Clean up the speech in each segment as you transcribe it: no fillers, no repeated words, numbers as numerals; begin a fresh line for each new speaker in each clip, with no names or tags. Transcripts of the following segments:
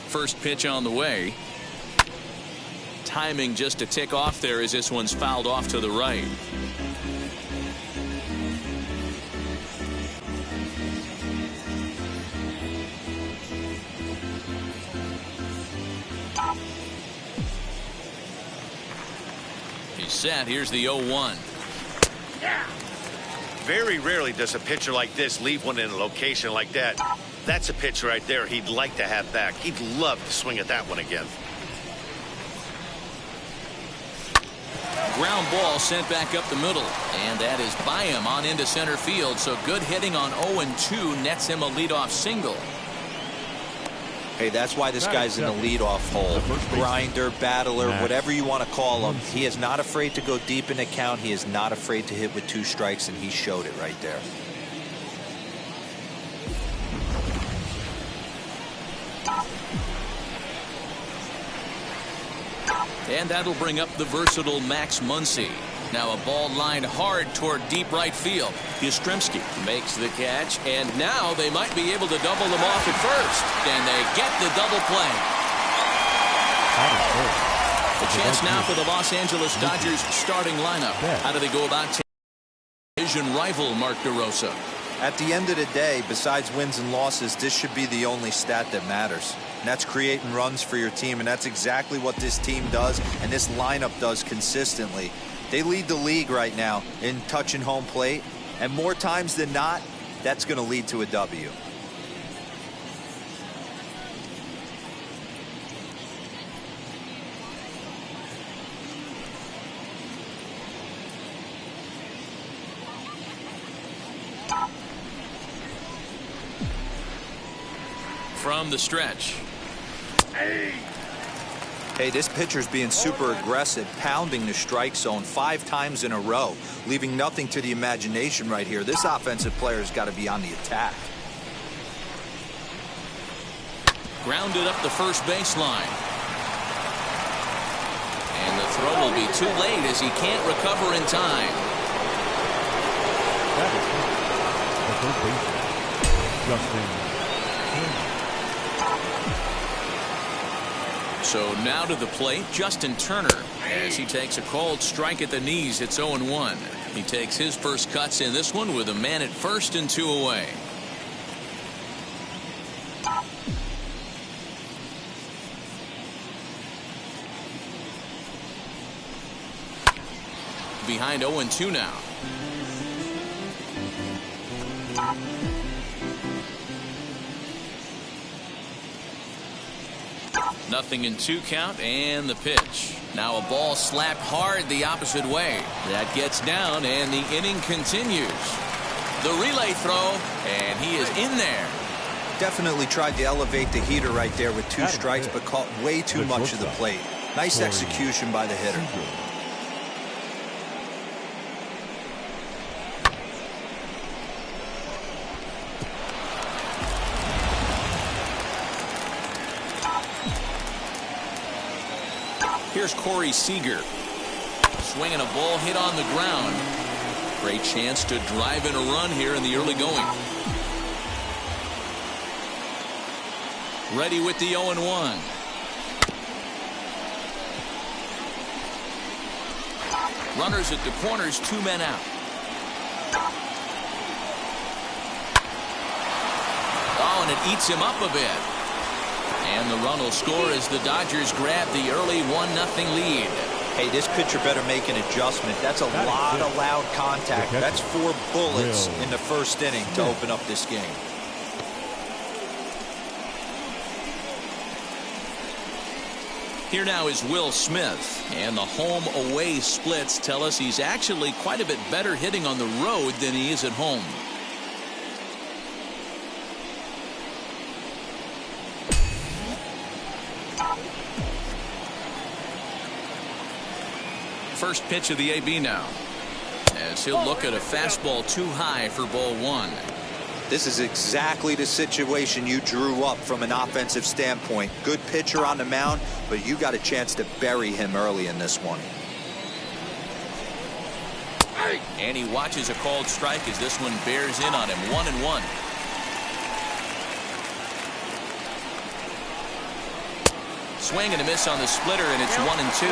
First pitch on the way. Timing just a tick off there as this one's fouled off to the right. He's set. Here's the 0-1.
Very rarely does a pitcher like this leave one in a location like that. That's a pitch right there he'd like to have back. He'd love to swing at that one again.
Ground ball sent back up the middle, and that is by him on into center field. So good hitting on 0-2 nets him a leadoff single.
Hey, that's why this guy's in the leadoff hole. Grinder, battler, whatever you want to call him. He is not afraid to go deep in the count. He is not afraid to hit with 2 strikes, and he showed it right there.
And that'll bring up the versatile Max Muncie. Now a ball lined hard toward deep right field. Yastrzemski makes the catch, and now they might be able to double them off at first. And they get the double play. The chance now for the Los Angeles Dodgers starting lineup. How do they go about taking division rival Mark DeRosa?
At the end of the day, besides wins and losses, this should be the only stat that matters. And that's creating runs for your team, and that's exactly what this team does and this lineup does consistently. They lead the league right now in touching home plate, and more times than not, that's going to lead to a W.
From the stretch.
Hey, this pitcher's being super aggressive, pounding the strike zone 5 times in a row, leaving nothing to the imagination right here. This offensive player's got to be on the attack.
Grounded up the first baseline. And the throw will be too late as he can't recover in time. So now to the plate, Justin Turner, as he takes a called strike at the knees. It's 0-1. He takes his first cuts in this one with a man at first and 2 away. Behind 0-2 now. Nothing in 2 count, and the pitch. Now a ball slapped hard the opposite way. That gets down, and the inning continues. The relay throw, and he is in there.
Definitely tried to elevate the heater right there with 2 strikes, but caught way too much of the plate. Nice execution by the hitter.
Here's Rory Seeger. Swinging a ball hit on the ground. Great chance to drive in a run here in the early going. Ready with the 0-1. Runners at the corners, 2 men out. Oh, and it eats him up a bit. And the run will score as the Dodgers grab the early 1-0 lead.
Hey, this pitcher better make an adjustment. That's a lot of loud contact. That's 4 bullets in the first inning to open up this game.
Here now is Will Smith, and the home-away splits tell us he's actually quite a bit better hitting on the road than he is at home. First pitch of the AB now, as he'll look at a fastball too high for ball 1.
This is exactly the situation you drew up from an offensive standpoint. Good pitcher on the mound, but you got a chance to bury him early in this one.
And he watches a called strike as this one bears in on him. 1-1. swing and a miss on the splitter, and it's 1-2.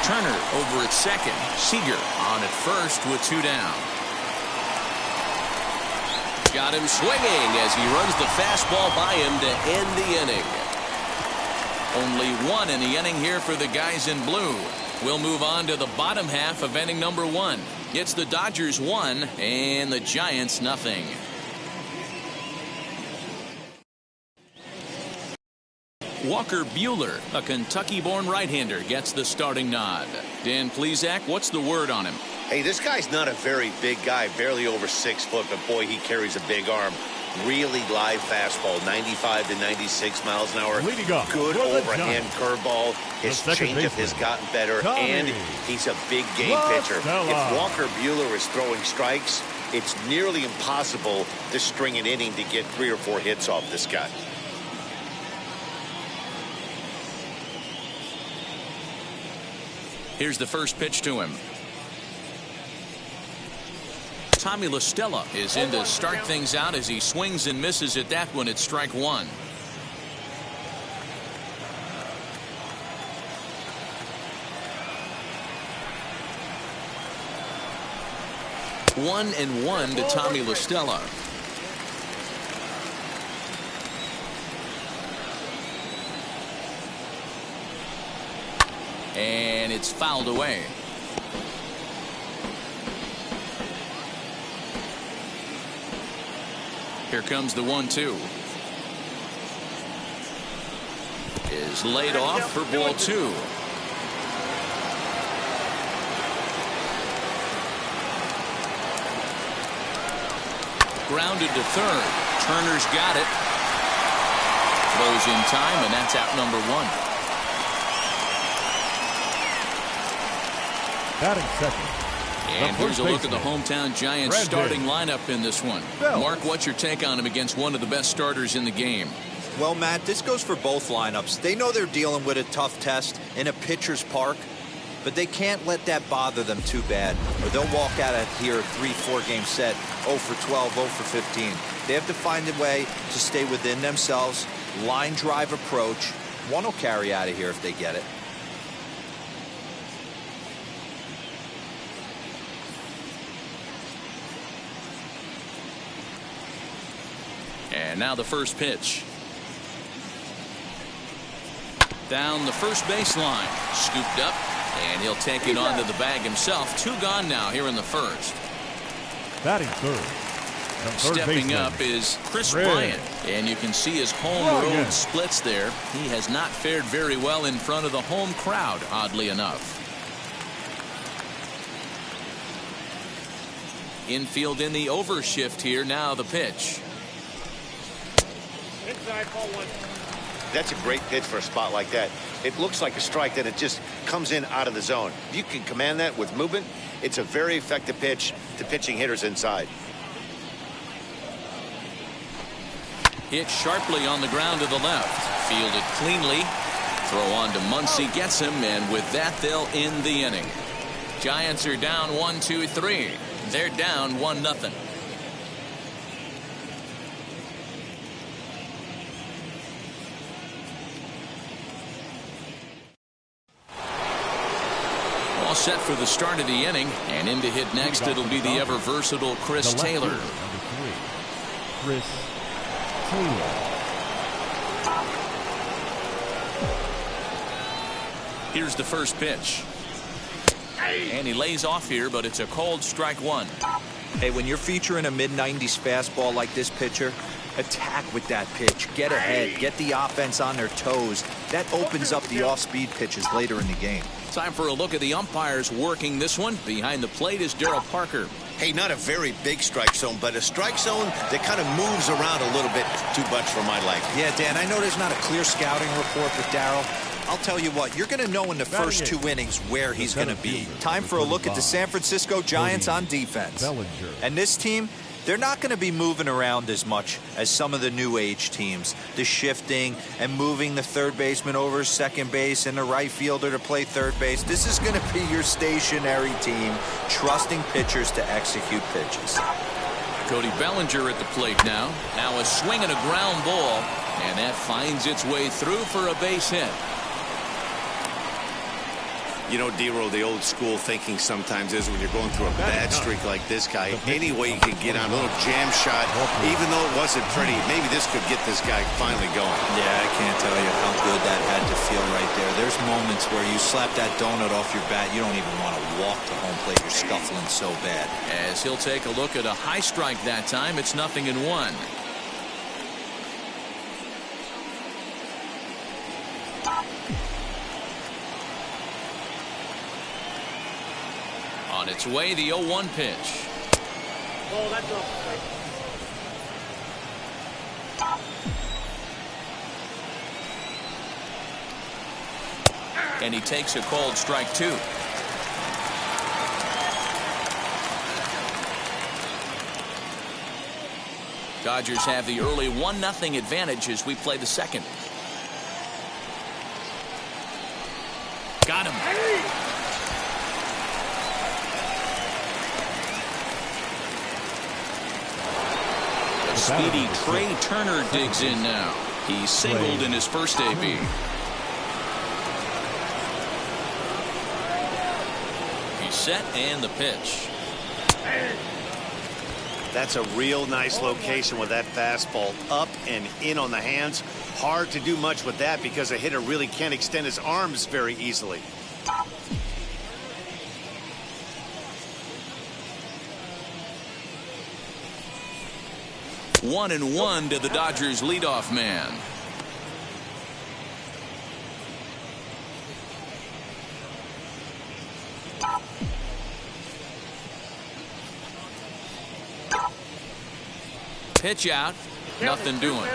Turner over at second. Seeger on at first with 2 down. Got him swinging as he runs the fastball by him to end the inning. Only 1 in the inning here for the guys in blue. We'll move on to the bottom half of inning number 1. It's the Dodgers 1 and the Giants nothing. Walker Buehler, a Kentucky-born right-hander, gets the starting nod. Dan Plesac, what's the word on him?
Hey, this guy's not a very big guy, barely over 6 foot, but boy, he carries a big arm. Really live fastball, 95 to 96 miles an hour. Good overhand curveball. His changeup has gotten better, and he's a big game pitcher. If Walker Buehler is throwing strikes, it's nearly impossible to string an inning to get 3 or 4 hits off this guy.
Here's the first pitch to him. Tommy La Stella is in to start things out as he swings and misses at that one. It's strike 1. One and 1 to Tommy La Stella. And it's fouled away. Here comes the 1-2. Is laid off for ball 2. Grounded to third. Turner's got it. Throws in time, and that's out number 1.
Batting second.
And here's a look at the hometown Giants starting lineup in this one. Mark, what's your take on him against one of the best starters in the game?
Well, Matt, this goes for both lineups. They know they're dealing with a tough test in a pitcher's park, but they can't let that bother them too bad, or they'll walk out of here a 3-4 game set, 0 for 12, 0 for 15. They have to find a way to stay within themselves, line drive approach. One will carry out of here if they get it.
And now the first pitch. Down the first baseline. Scooped up, and he'll take it onto the bag himself. 2 gone now here in the first.
Batting third.
Stepping up is Chris Bryant, and you can see his home road splits there. He has not fared very well in front of the home crowd, oddly enough. Infield in the overshift here. Now the pitch.
Inside, ball 1. That's a great pitch for a spot like that. It looks like a strike, that it just comes in out of the zone. If you can command that with movement, it's a very effective pitch to pitching hitters inside.
Hit sharply on the ground to the left. Fielded cleanly. Throw on to Muncie, gets him, and with that they'll end the inning. Giants are down 1-2-3. They're down 1-0. All set for the start of the inning, and in to hit next it'll be the ever versatile Chris Taylor.
Number 3, Chris Taylor.
Here's the first pitch. And he lays off here, but it's a cold strike 1.
Hey, when you're featuring a mid-90s fastball like this pitcher, attack with that pitch. Get ahead. Get the offense on their toes. That opens up the off-speed pitches later in the game.
Time for a look at the umpires working this one. Behind the plate is Darryl Parker.
Hey, not a very big strike zone, but a strike zone that kind of moves around a little bit too much for my liking.
Yeah, Dan, I know there's not a clear scouting report with Darryl. I'll tell you what, you're going to know in the first 2 innings where he's going to be. Time for a look at the San Francisco Giants on defense. And this team, they're not going to be moving around as much as some of the new age teams. The shifting and moving the third baseman over second base and the right fielder to play third base. This is going to be your stationary team, trusting pitchers to execute pitches.
Cody Bellinger at the plate now. Now a swing and a ground ball, and that finds its way through for a base hit.
You know, D-Roll, the old school thinking sometimes is when you're going through a bad streak like this guy, any way you can get on a little jam shot, even though it wasn't pretty, maybe this could get this guy finally going.
Yeah, I can't tell you how good that had to feel right there. There's moments where you slap that donut off your bat, you don't even want to walk to home plate. You're scuffling so bad.
As he'll take a look at a high strike that time, it's 0-1. On its way, the 0-1 pitch.
Oh, that's off.
And he takes a called strike 2. Dodgers have the early 1-0 advantage as we play the second. Got him. The speedy Trey Turner digs in now. He singled in his first AB. He's set and the pitch.
That's a real nice location with that fastball up and in on the hands. Hard to do much with that because a hitter really can't extend his arms very easily.
One and one to the Dodgers leadoff man. Pitch out, nothing doing.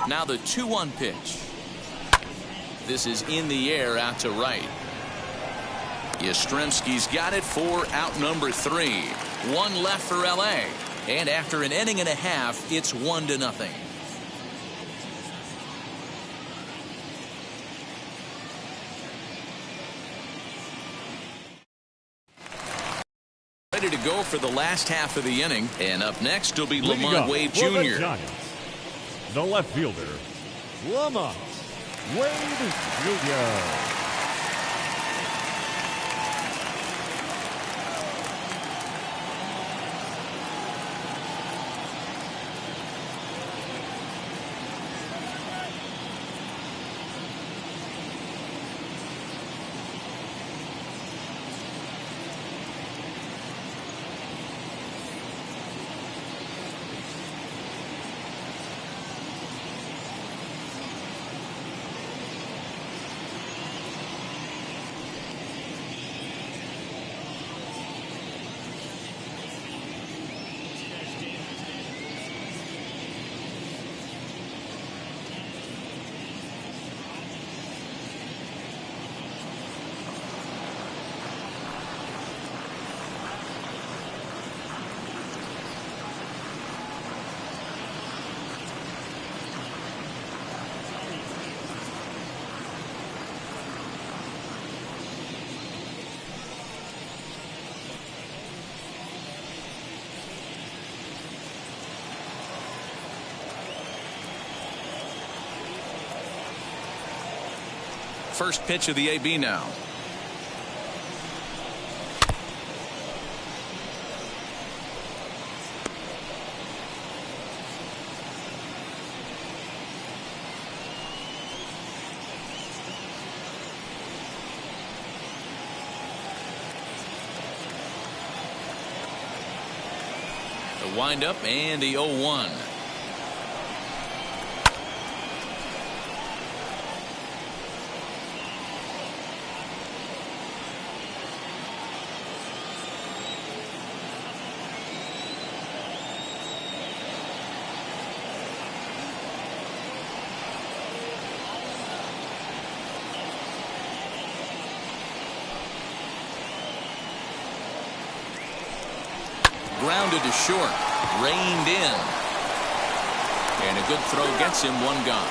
Now the 2-1 pitch. This is in the air out to right. Yastrzemski's got it for out number 3. One left for LA. And after an inning and a half, it's 1-0. Ready to go for the last half of the inning. And up next will be Lamont Wade Jr.
The left fielder, Lamont Wade Jr.
First pitch of the AB now. The windup and the 0-1. Grounded to short, reined in, and a good throw gets him one gone.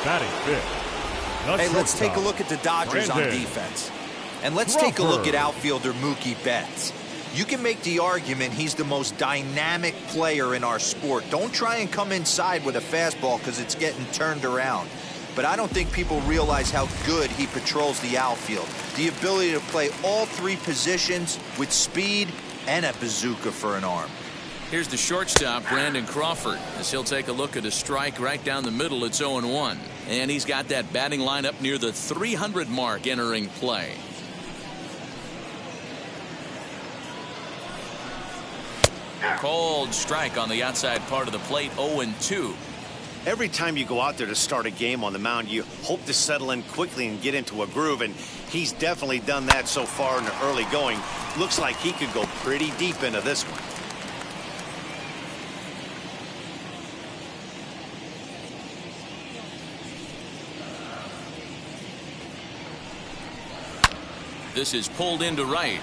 Batting fifth.
Hey, let's take a look at the Dodgers on defense. And let's take a look at outfielder Mookie Betts. You can make the argument he's the most dynamic player in our sport. Don't try and come inside with a fastball because it's getting turned around. But I don't think people realize how good he patrols the outfield. The ability to play all three positions with speed and a bazooka for an arm.
Here's the shortstop, Brandon Crawford, as he'll take a look at a strike right down the middle. It's 0-1. And he's got that batting line up near the 300 mark entering play. Cold strike on the outside part of the plate, 0-2.
Every time you go out there to start a game on the mound, you hope to settle in quickly and get into a groove, and he's definitely done that so far in the early going. Looks like he could go pretty deep into this one.
This is pulled into right.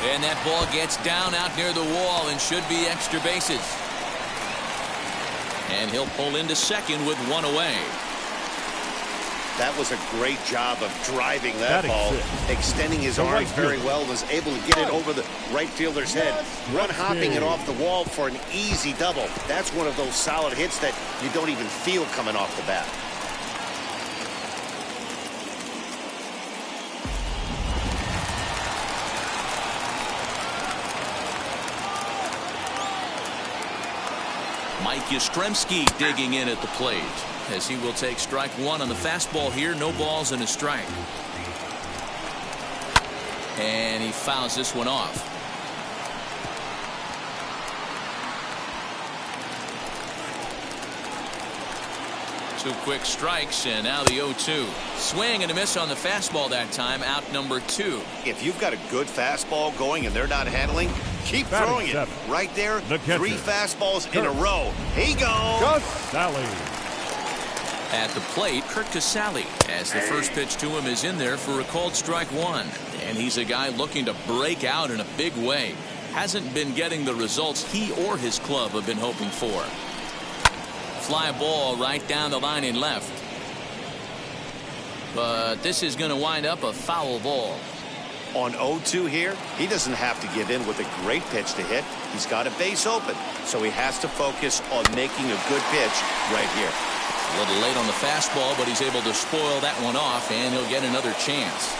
And that ball gets down out near the wall and should be extra bases. And he'll pull into second with one away.
That was a great job of driving that ball, extending his arms very well, was able to get it over the right fielder's head, run hopping it off the wall for an easy double. That's one of those solid hits that you don't even feel coming off the bat.
Mike Yastrzemski digging in at the plate, as he will take strike one on the fastball here. No balls and a strike. And he fouls this one off. Two quick strikes, and now the 0-2. Swing and a miss on the fastball that time, out number 2.
If you've got a good fastball going and they're not handling, keep throwing it. Right there, 3 fastballs in a row. He goes.
Casalli.
At the plate, Casalli, as the first pitch to him is in there for a called strike one. And he's a guy looking to break out in a big way. Hasn't been getting the results he or his club have been hoping for. Fly ball right down the line in left. But this is going to wind up a foul ball.
On 0-2 here, he doesn't have to give in with a great pitch to hit. He's got a base open, so he has to focus on making a good pitch right here.
A little late on the fastball, but he's able to spoil that one off, and he'll get another chance.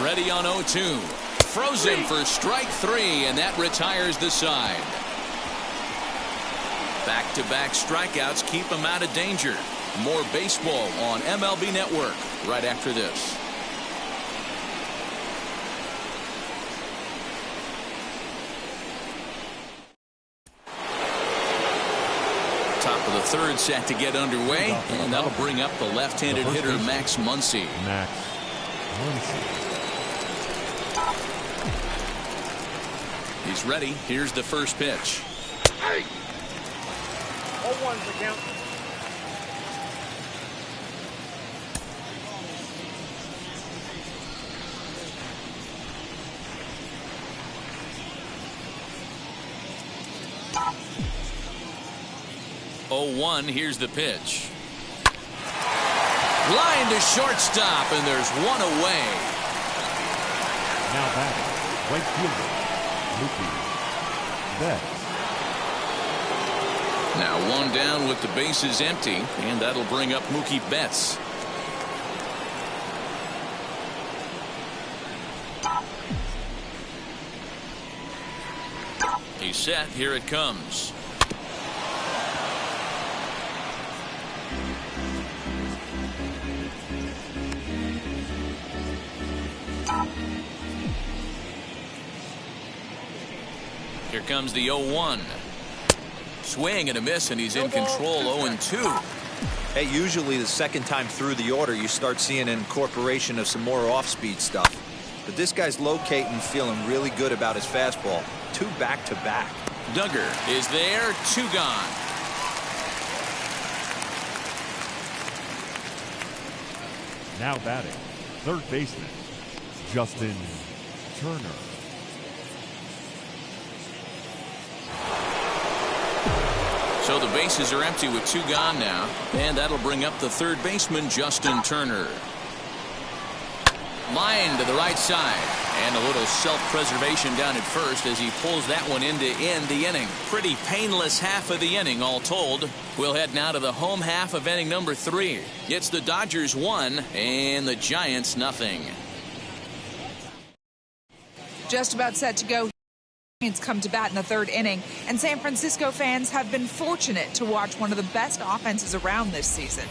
Ready on 0-2. Throws him for strike 3, and that retires the side. Back-to-back strikeouts keep him out of danger. More baseball on MLB Network right after this. Top of the third set to get underway, and that'll bring up the left-handed hitter Max Muncie.
Max Muncie.
He's ready. Here's the first pitch.
0-1's the count.
Here's the pitch. Line to shortstop, and there's one away.
Now batting, right fielder Mookie Betts.
Now one down with the bases empty, and that'll bring up Mookie Betts. He's set. Here it comes. Here comes the 0-1. Swing and a miss, and he's in control. 0-2.
Hey, usually the second time through the order you start seeing an incorporation of some more off-speed stuff. But this guy's locating, feeling really good about his fastball. 2 back-to-back.
Duggar is there. 2 gone.
Now batting, third baseman Justin Turner.
So the bases are empty with 2 gone now. And that'll bring up the third baseman, Justin Turner. Line to the right side. And a little self-preservation down at first as he pulls that one in to end the inning. Pretty painless half of the inning, all told. We'll head now to the home half of inning number 3. It's the Dodgers 1 and the Giants nothing.
Just about set to go. Giants come to bat in the 3rd inning, and San Francisco fans have been fortunate to watch one of the best offenses around this season.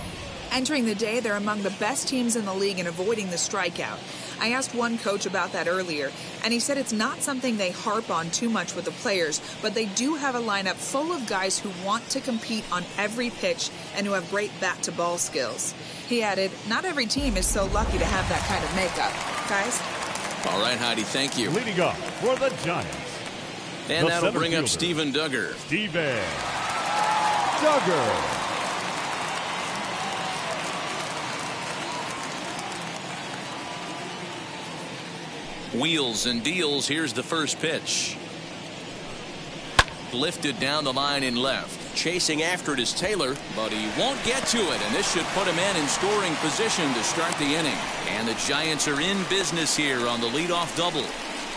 Entering the day, they're among the best teams in the league in avoiding the strikeout. I asked one coach about that earlier, and he said it's not something they harp on too much with the players, but they do have a lineup full of guys who want to compete on every pitch and who have great bat-to-ball skills. He added, not every team is so lucky to have that kind of makeup. Guys?
All right, Heidi, thank you.
Leading off for the Giants.
And that'll bring up Steven Duggar.
Steven Duggar.
Wheels and deals. Here's the first pitch. Lifted down the line in left. Chasing after it is Taylor, but he won't get to it, and this should put him in scoring position to start the inning. And the Giants are in business here on the leadoff double.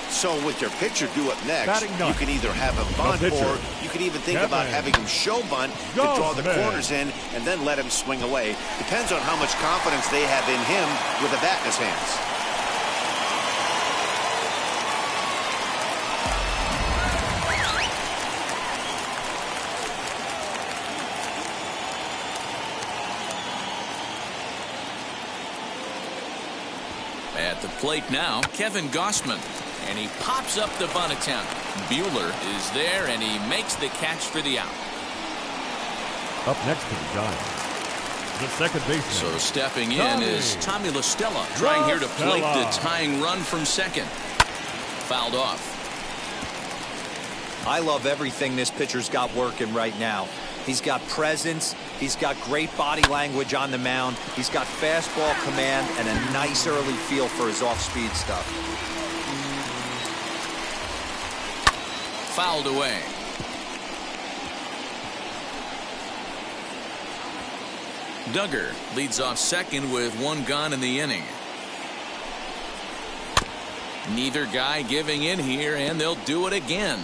So with your pitcher due up next, you can either have him bunt or you can even think about having him show bunt to draw the corners in and then let him swing away. Depends on how much confidence they have in him with a bat in his hands.
At the plate now, Kevin Gossman. And he pops up the bunt attempt. Buehler is there, and he makes the catch for the out.
Up next to the Giants, the second baseman.
So stepping in is Tommy La Stella, trying here to plate the tying run from second. Fouled off.
I love everything this pitcher's got working right now. He's got presence. He's got great body language on the mound. He's got fastball command and a nice early feel for his off-speed stuff.
Fouled away. Duggar leads off second with 1 gone in the inning. Neither guy giving in here, and they'll do it again.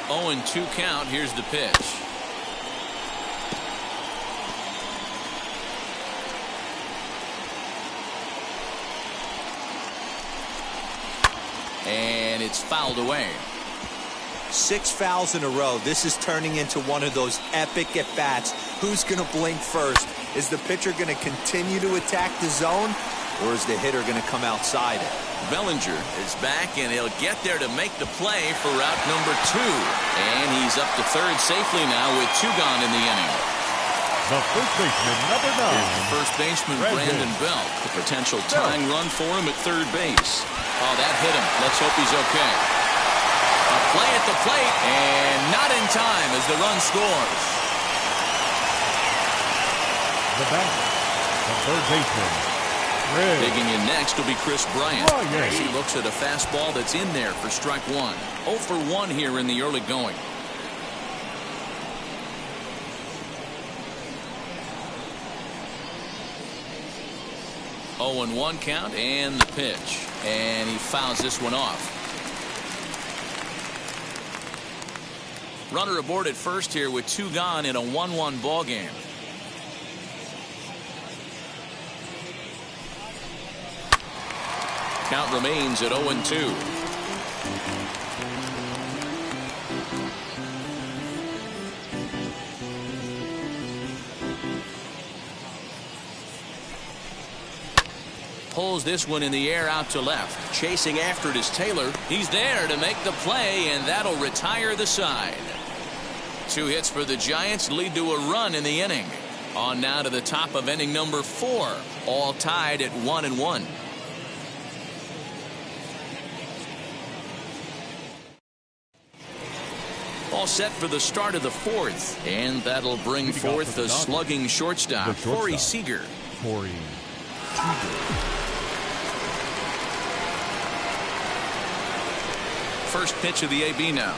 0-2 count. Here's the pitch. And it's fouled away.
6 fouls in a row. This is turning into one of those epic at-bats. Who's going to blink first? Is the pitcher going to continue to attack the zone, or is the hitter going to come outside it?
Bellinger is back, and he'll get there to make the play for route number 2. And he's up to third safely now with 2 gone in the inning.
The first baseman, number 9.
Here's the first baseman, Brandon Belt. The potential tying run for him at third base. Oh, that hit him. Let's hope he's okay. A play at the plate, and not in time as the run scores.
The batter, the third baseman.
Digging in next will be Chris Bryant. As he looks at a fastball that's in there for strike 1. 0 for 1 here in the early going. Oh, and 1 count, and the pitch. And he fouls this one off. Runner aboard at first here with 2 gone in a 1-1 ball game. Count remains at 0-2. Pulls this one in the air out to left. Chasing after it is Taylor. He's there to make the play, and that'll retire the side. 2 hits for the Giants lead to a run in the inning. On now to the top of inning number 4. All tied at 1-1. All set for the start of the 4th. And that'll bring forth the slugging shortstop, Rory Seeger.
Rory Seeger.
First pitch of the AB now.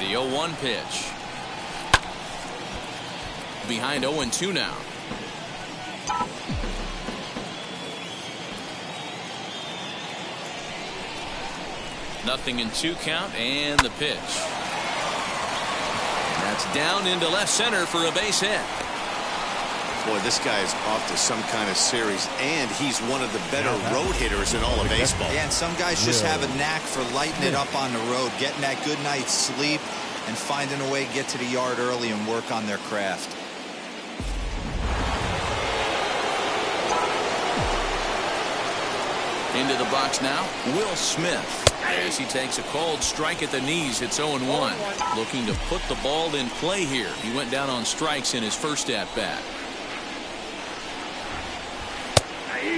The 0-1 pitch. Behind 0-2 now. Nothing in 2 count, and the pitch. And that's down into left center for a base hit.
Boy, this guy is off to some kind of series, and he's one of the better road hitters in all of baseball.
Yeah, and some guys just have a knack for lighting it up on the road, getting that good night's sleep, and finding a way to get to the yard early and work on their craft.
Into the box now, Will Smith. As he takes a cold strike at the knees, it's 0-1. Looking to put the ball in play here. He went down on strikes in his first at-bat.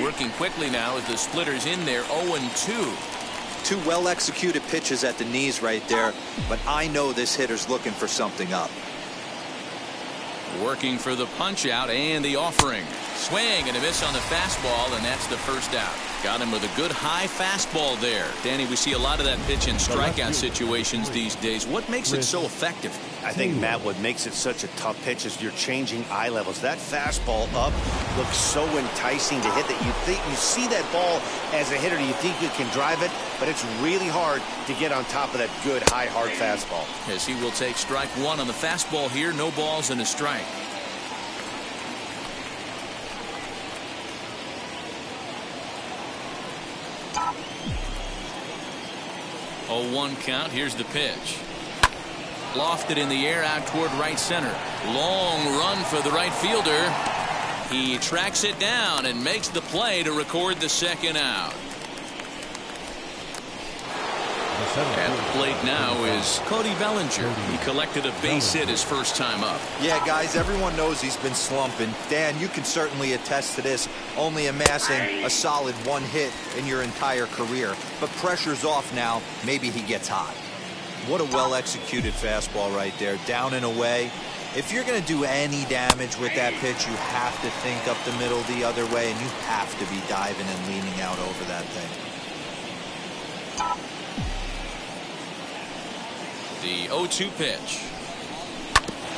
Working quickly now as the splitter's in there, 0-2.
2 well-executed pitches at the knees right there, but I know this hitter's looking for something up.
Working for the punch-out and the offering. Swing and a miss on the fastball, and that's the first out. Got him with a good high fastball there. Danny, we see a lot of that pitch in strikeout situations these days. What makes it so effective?
I think, Matt, what makes it such a tough pitch is you're changing eye levels. That fastball up looks so enticing to hit that you see that ball as a hitter, you think you can drive it, but it's really hard to get on top of that good high hard fastball.
As he will take strike 1 on the fastball here. No balls and a strike. Oh, 1 count. Here's the pitch. Lofted in the air out toward right center. Long run for the right fielder. He tracks it down and makes the play to record the second out. At the plate now is Cody Bellinger. He collected a base hit his first time up.
Yeah, guys, everyone knows he's been slumping. Dan, you can certainly attest to this, only amassing a solid 1 hit in your entire career. But pressure's off now. Maybe he gets hot. What a well-executed fastball right there, down and away. If you're going to do any damage with that pitch, you have to think up the middle the other way, and you have to be diving and leaning out over that thing.
The 0-2 pitch.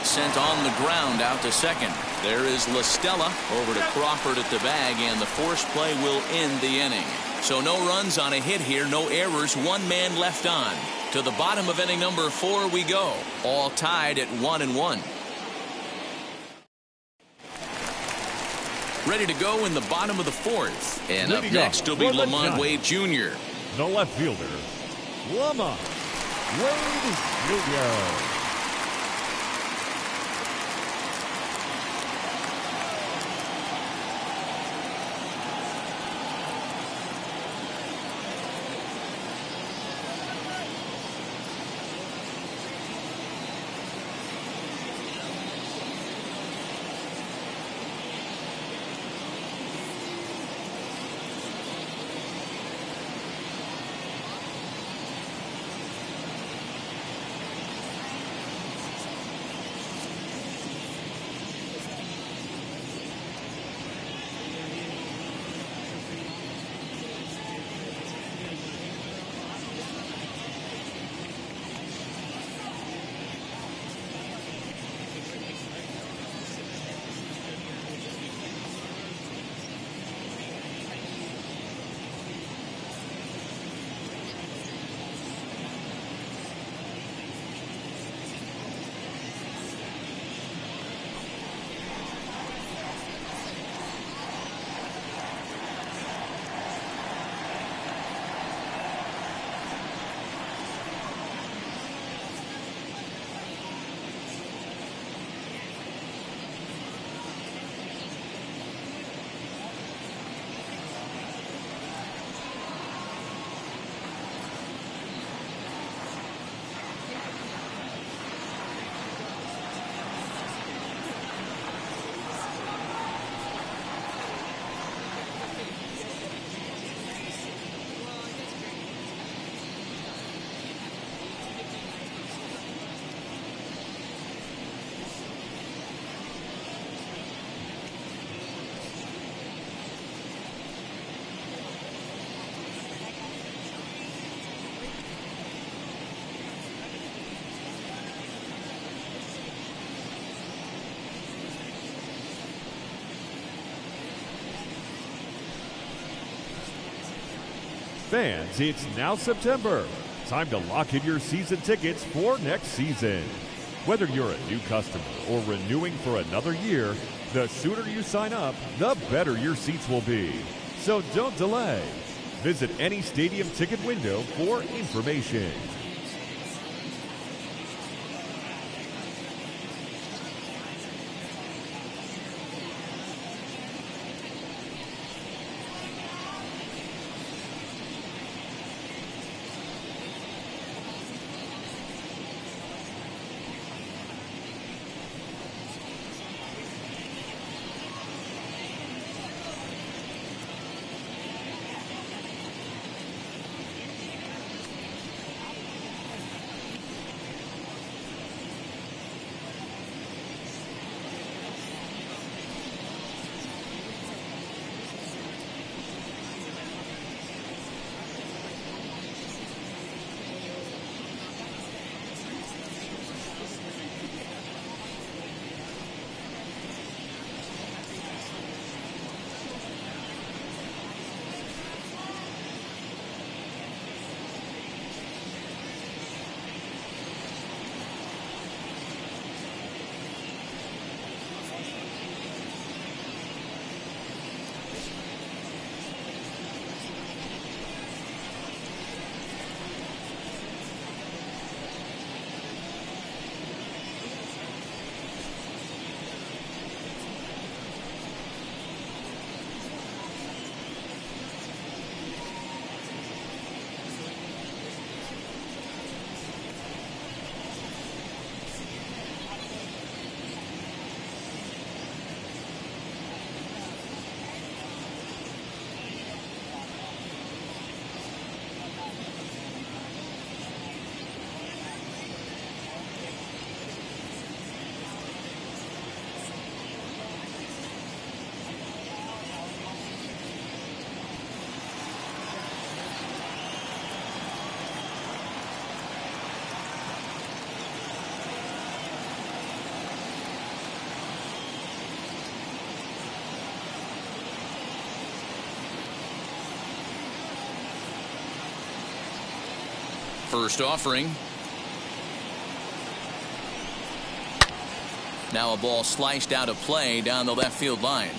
Sent on the ground out to second. There is Stella over to Crawford at the bag, and the forced play will end the inning. So no runs on a hit here, no errors, 1 man left on. To the bottom of inning number 4 we go. All tied at 1-1. Ready to go in the bottom of the 4th. And up next will be Lamont Wade Jr.
The left fielder, Lamont Wade Jr. Fans, it's now September. Time to lock in your season tickets for next season. Whether you're a new customer or renewing for another year, the sooner you sign up, the better your seats will be. So don't delay. Visit any stadium ticket window for information.
First offering. Now a ball sliced out of play down the left field line.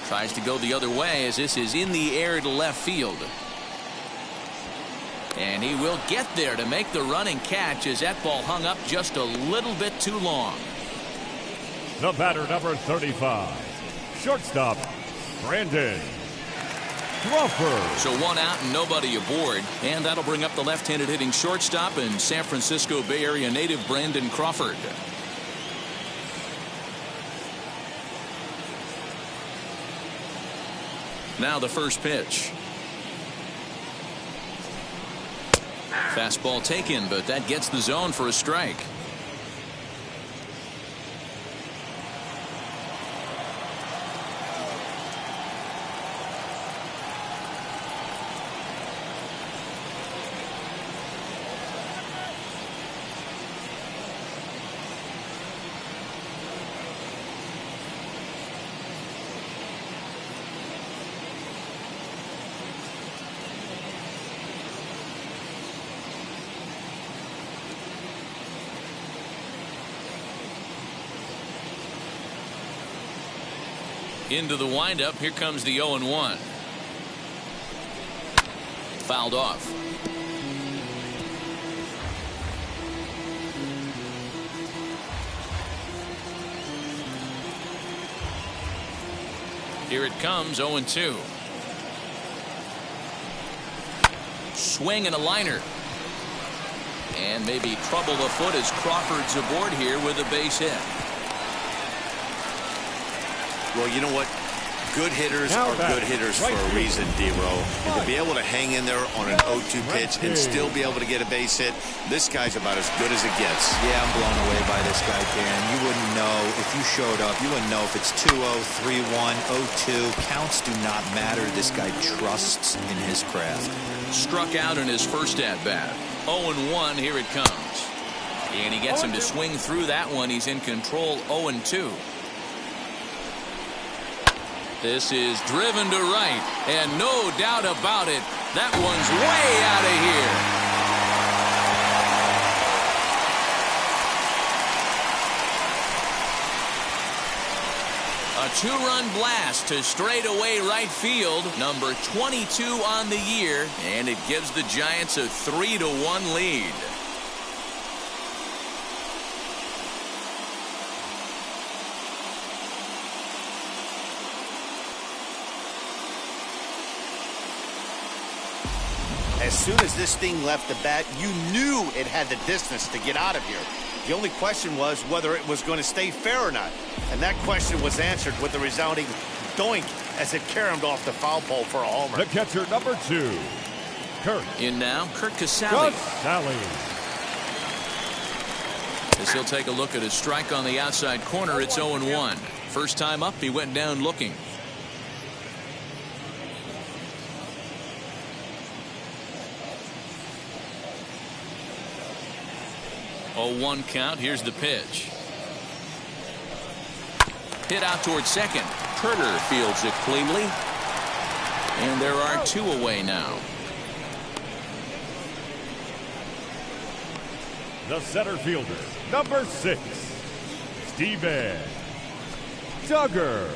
Tries to go the other way as this is in the air to left field. And he will get there to make the running catch as that ball hung up just a little bit too long.
The batter, number 35, shortstop, Brandon Crawford.
So one out and nobody aboard. And that'll bring up the left-handed hitting shortstop and San Francisco Bay Area native Brandon Crawford. Now the first pitch. Fastball taken, but that gets the zone for a strike. Into the windup. Here comes the 0-1. Fouled off. Here it comes, 0-2. Swing and a liner. And maybe trouble afoot as Crawford's aboard here with a base hit.
Well, you know what? Good hitters are good hitters for a reason, D-Row. And to be able to hang in there on an 0-2 pitch and still be able to get a base hit, this guy's about as good as it gets.
Yeah, I'm blown away by this guy, Dan. You wouldn't know if you showed up. You wouldn't know if it's 2-0, 3-1, 0-2. Counts do not matter. This guy trusts in his craft.
Struck out in his first at-bat. 0-1, here it comes. And he gets him to swing through that one. He's in control, 0-2. This is driven to right, and no doubt about it, that one's way out of here. A two-run blast to straightaway right field, number 22 on the year, and it gives the Giants a 3-1 lead.
As soon as this thing left the bat, you knew it had the distance to get out of here. The only question was whether it was going to stay fair or not. And that question was answered with a resounding doink as it caromed off the foul pole for a homer.
The catcher, number 2, Kurt.
In now, Kurt Casalli. As he'll take a look at a strike on the outside corner, it's 0-1. First time up, he went down looking. 0-1 count. Here's the pitch. Hit out towards second. Turner fields it cleanly. And there are 2 away now.
The center fielder, number 6, Steven Duggar.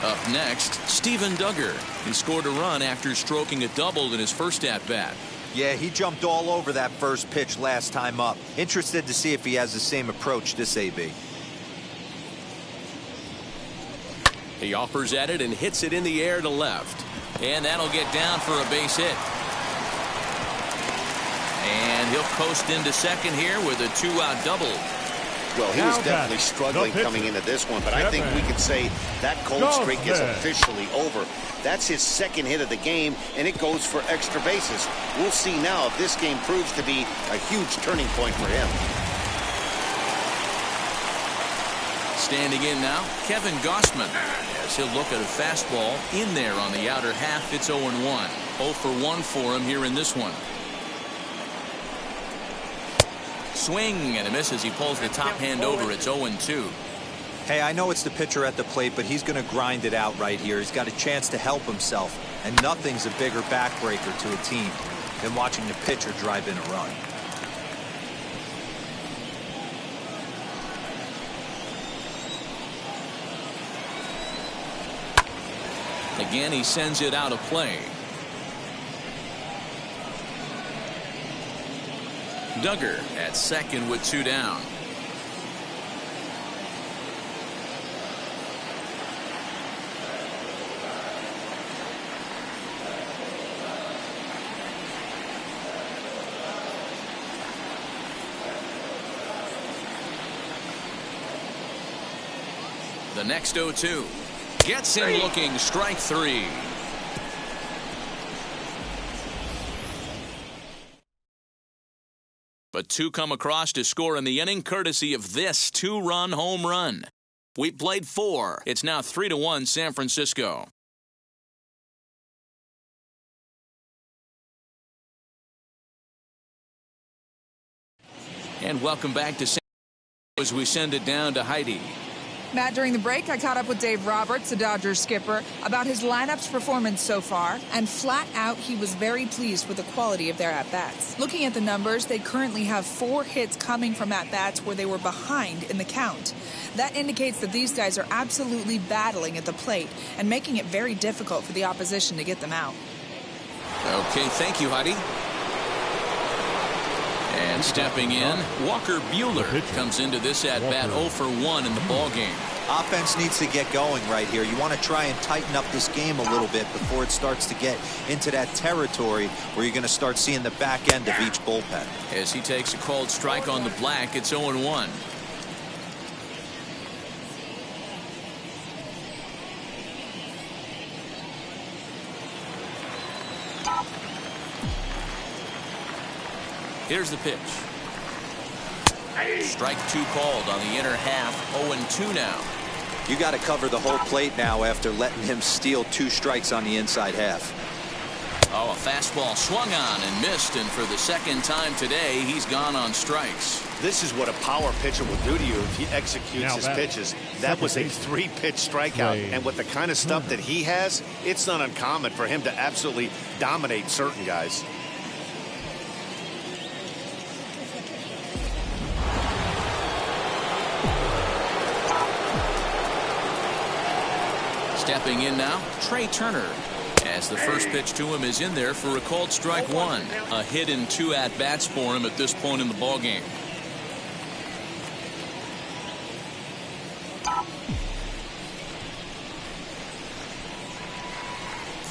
Up next, Steven Duggar. He scored a run after stroking a double in his first at-bat.
Yeah, he jumped all over that first pitch last time up. Interested to see if he has the same approach this AB.
He offers at it and hits it in the air to left. And that'll get down for a base hit. And he'll coast into second here with a 2-out double.
Well, he was definitely struggling coming into this one, but I think we could say that cold streak is officially over. That's his second hit of the game, and it goes for extra bases. We'll see now if this game proves to be a huge turning point for him.
Standing in now, Kevin Gossman. As he'll look at a fastball in there on the outer half, it's 0-1. 0 for 1 for him here in this one. Swing and a miss as he pulls the top hand over. It's 0-2.
Hey, I know it's the pitcher at the plate, but he's going to grind it out right here. He's got a chance to help himself, and nothing's a bigger backbreaker to a team than watching the pitcher drive in a run.
Again, he sends it out of play. Duggar at second with 2 down. The next 0-2 gets him looking, strike 3. But 2 come across to score in the inning, courtesy of this 2-run home run. We played 4. It's now 3-1 San Francisco. And welcome back to San Francisco as we send it down to Heidi.
Matt, during the break, I caught up with Dave Roberts, the Dodgers skipper, about his lineup's performance so far, and flat out, he was very pleased with the quality of their at-bats. Looking at the numbers, they currently have 4 hits coming from at-bats where they were behind in the count. That indicates that these guys are absolutely battling at the plate and making it very difficult for the opposition to get them out.
Okay, thank you, Heidi. And stepping in, Walker Buehler comes into this at-bat 0 for 1 in the ballgame.
Offense needs to get going right here. You want to try and tighten up this game a little bit before it starts to get into that territory where you're going to start seeing the back end of each bullpen.
As he takes a called strike on the black, it's 0-1. Here's the pitch. Strike 2 called on the inner half. 0-2 now.
You got to cover the whole plate now after letting him steal 2 strikes on the inside half.
Oh, a fastball swung on and missed, and for the second time today, he's gone on strikes.
This is what a power pitcher will do to you if he executes his pitches. That was a 3-pitch strikeout, and with the kind of stuff that he has, it's not uncommon for him to absolutely dominate certain guys.
Stepping in now, Trey Turner. As the first pitch to him is in there for a called strike 1. A hit and 2 at-bats for him at this point in the ballgame.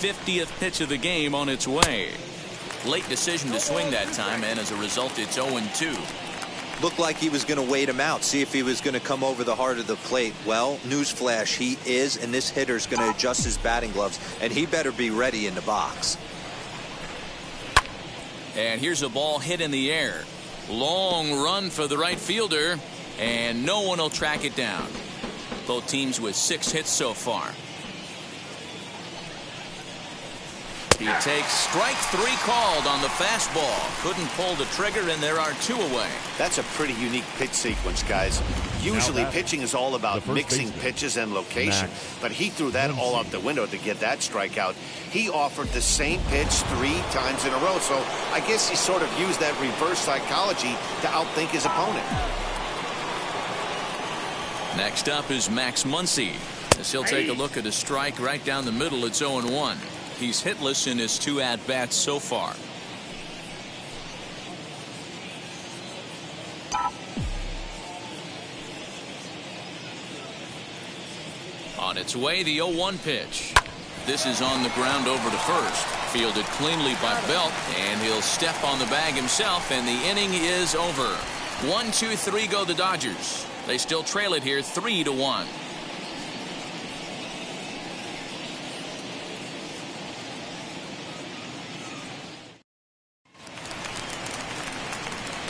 '50th pitch of the game on its way. Late decision to swing that time, and as a result, it's 0-2.
Looked like he was going to wait him out, see if he was going to come over the heart of the plate. Well, newsflash, he is, and this hitter's going to adjust his batting gloves, and he better be ready in the box.
And here's a ball hit in the air. Long run for the right fielder, and no one will track it down. Both teams with 6 hits so far. He takes strike 3 called on the fastball. Couldn't pull the trigger, and there are 2 away.
That's a pretty unique pitch sequence, guys. Usually pitching is all about mixing pitches and location, but he threw that all out the window to get that strikeout. He offered the same pitch 3 times in a row, so I guess he sort of used that reverse psychology to outthink his opponent.
Next up is Max Muncie. As he'll take a look at a strike right down the middle, it's 0-1. He's hitless in his 2 at-bats so far. On its way, the 0-1 pitch. This is on the ground over to first. Fielded cleanly by Belt, and he'll step on the bag himself, and the inning is over. 1-2-3 go the Dodgers. They still trail it here 3-1.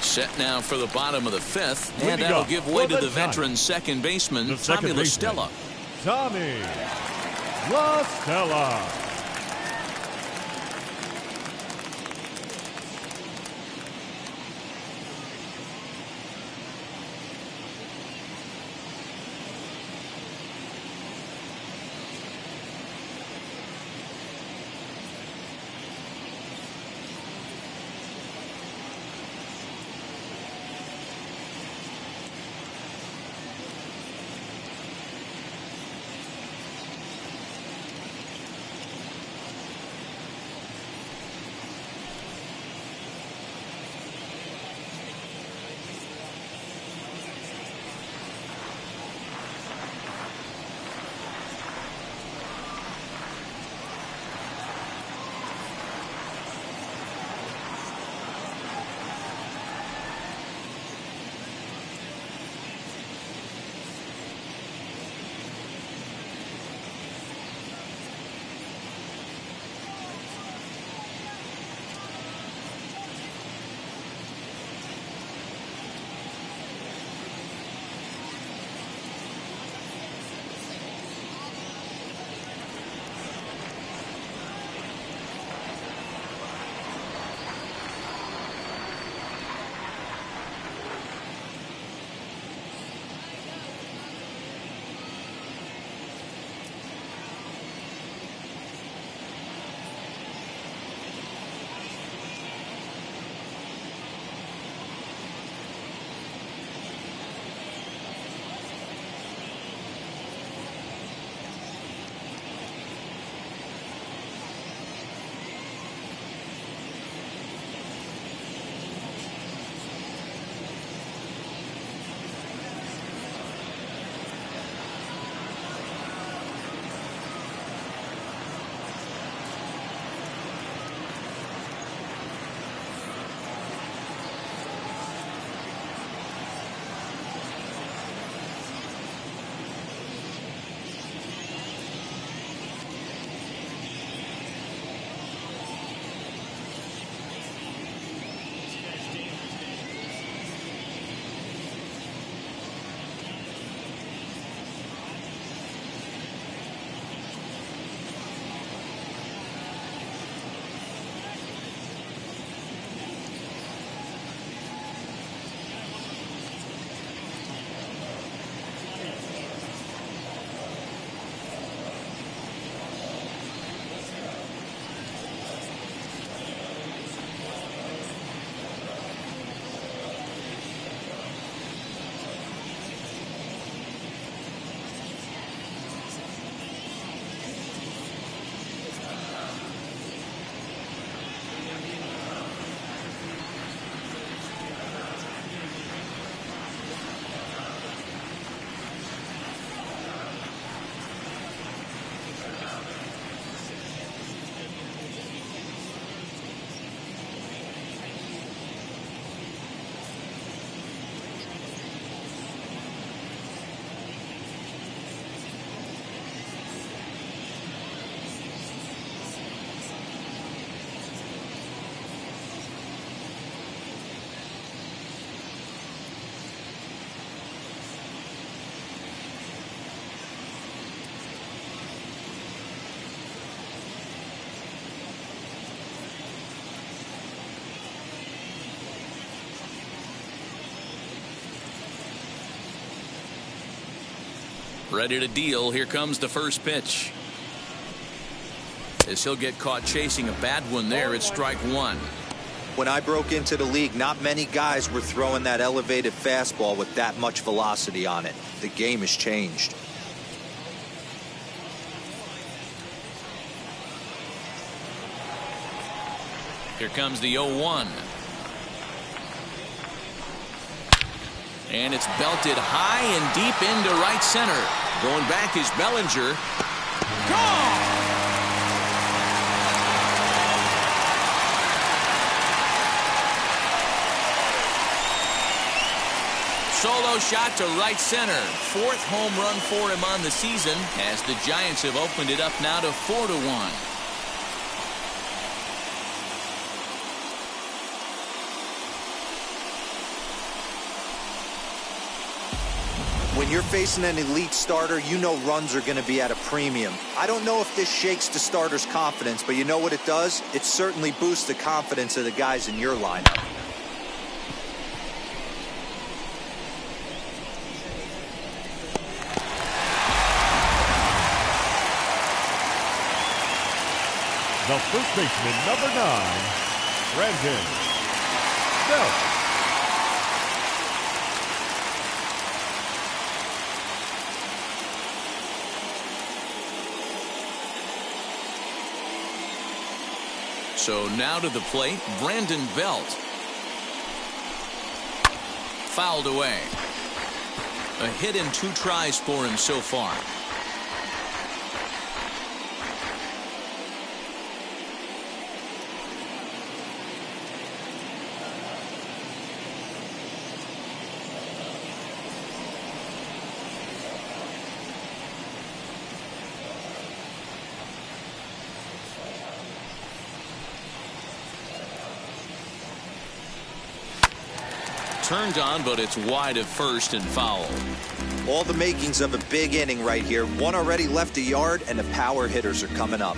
Set now for the bottom of the 5th, and that'll give way to the veteran second baseman, Tommy La Stella.
Tommy La Stella.
Ready to deal. Here comes the first pitch. As he'll get caught chasing a bad one there, it's strike one.
When I broke into the league, not many guys were throwing that elevated fastball with that much velocity on it. The game has changed.
Here comes the 0-1. And it's belted high and deep into right center. Going back is Bellinger. Gone! Solo shot to right center. Fourth home run for him on the season as the Giants have opened it up now to 4-1.
When you're facing an elite starter, you know runs are going to be at a premium. I don't know if this shakes the starter's confidence, but you know what it does? It certainly boosts the confidence of the guys in your lineup.
The first baseman, number 9, Brandon Belt.
So now to the plate, Brandon Belt. Fouled away. A hit in 2 tries for him so far. Turned on, but it's wide of first and foul.
All the makings of a big inning right here. One already left a yard, and the power hitters are coming up.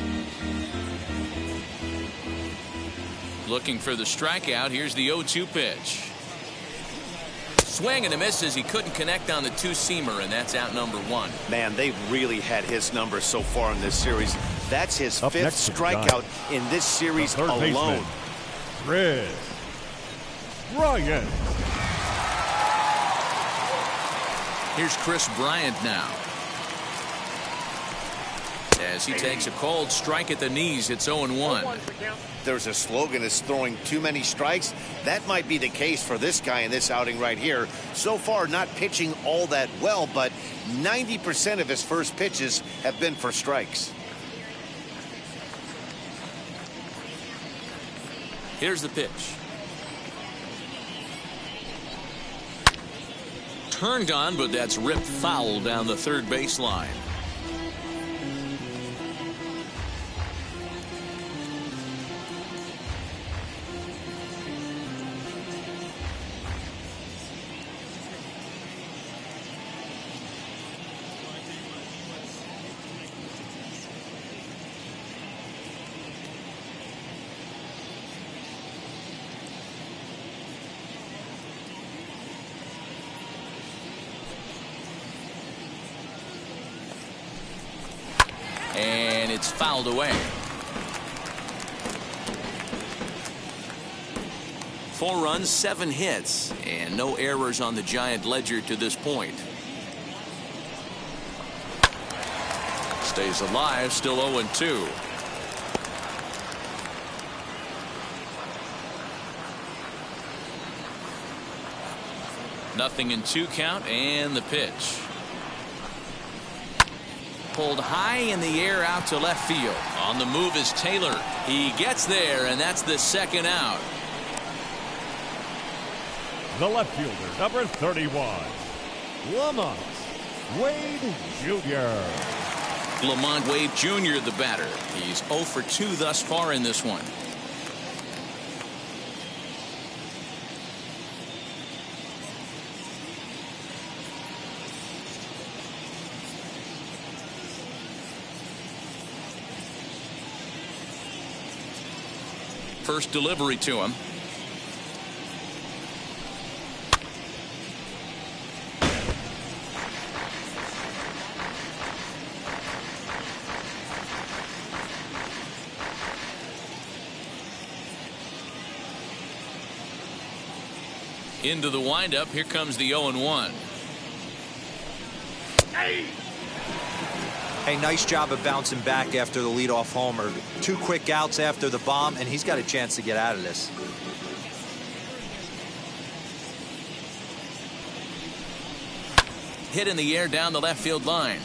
Looking for the strikeout. Here's the 0-2 pitch. Swing and a miss as he couldn't connect on the 2-seamer, and that's out number 1.
Man, they've really had his number so far in this series. That's his
Up
5th strikeout in this series alone.
Chris Bryant.
Here's Chris Bryant now. As he takes a cold strike at the knees, it's 0-1.
There's a slogan, is throwing too many strikes. That might be the case for this guy in this outing right here. So far, not pitching all that well, but 90% of his first pitches have been for strikes.
Here's the pitch. Turned on, but that's ripped foul down the third baseline. And it's fouled away. 4 runs, 7 hits, and no errors on the Giant ledger to this point. Stays alive, still 0-2. Nothing in 2 count, and the pitch. Pulled high in the air out to left field. On the move is Taylor. He gets there, and that's the second out.
The left fielder, number 31, Lamont Wade Jr.
Lamont Wade Jr., the batter. He's 0 for 2 thus far in this one. First delivery to him. Into the windup. Here comes the 0-1.
Hey, nice job of bouncing back after the leadoff homer. 2 quick outs after the bomb, and he's got a chance to get out of this.
Hit in the air down the left field line.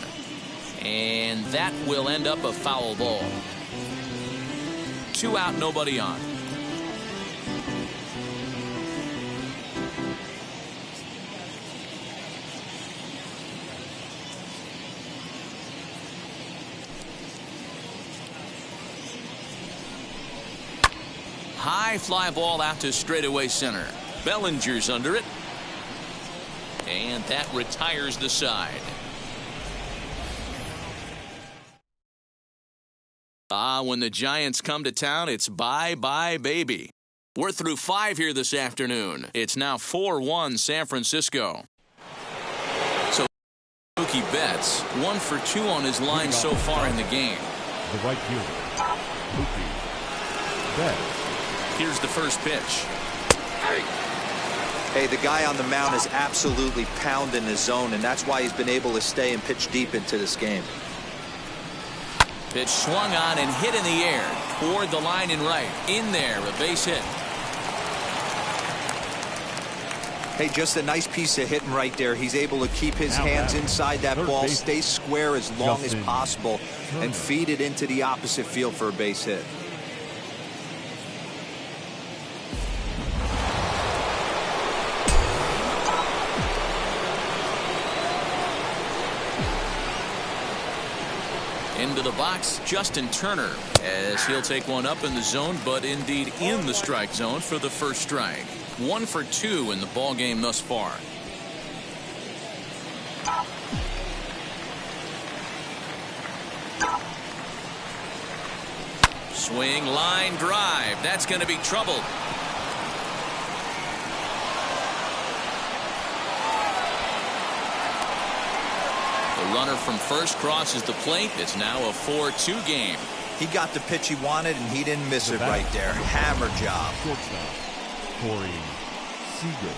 And that will end up a foul ball. 2 out, nobody on. High fly ball out to straightaway center. Bellinger's under it. And that retires the side. When the Giants come to town, it's bye-bye, baby. We're through 5 here this afternoon. It's now 4-1 San Francisco. So Mookie Betts, 1 for 2 on his line so far in the game.
The right fielder, Mookie Betts.
Here's the first pitch.
Hey, the guy on the mound is absolutely pounding his zone, and that's why he's been able to stay and pitch deep into this game.
Pitch swung on and hit in the air toward the line and right. In there, a base hit.
Hey, just a nice piece of hitting right there. He's able to keep his hands inside that ball, stay square as long as possible, and feed it into the opposite field for a base hit.
Into the box, Justin Turner, as he'll take one up in the zone, but indeed in the strike zone for the first strike. 1 for 2 in the ball game thus far. Swing, line drive. That's going to be trouble. The runner from first crosses the plate. It's now a 4-2 game.
He got the pitch he wanted, and he didn't miss it right there. Hammer job.
Shortstop, Rory Seeger.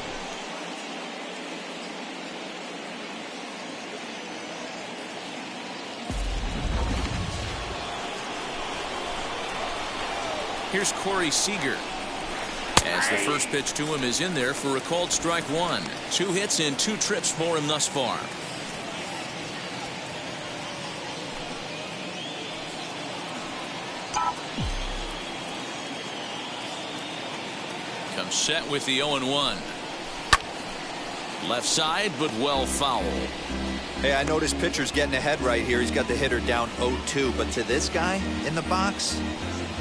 Here's Rory Seeger. As the first pitch to him is in there for a called strike 1. 2 hits and 2 trips for him thus far. Comes set with the 0-1. Left side, but well foul.
Hey, I noticed pitcher's getting ahead right here. He's got the hitter down 0-2, but to this guy in the box,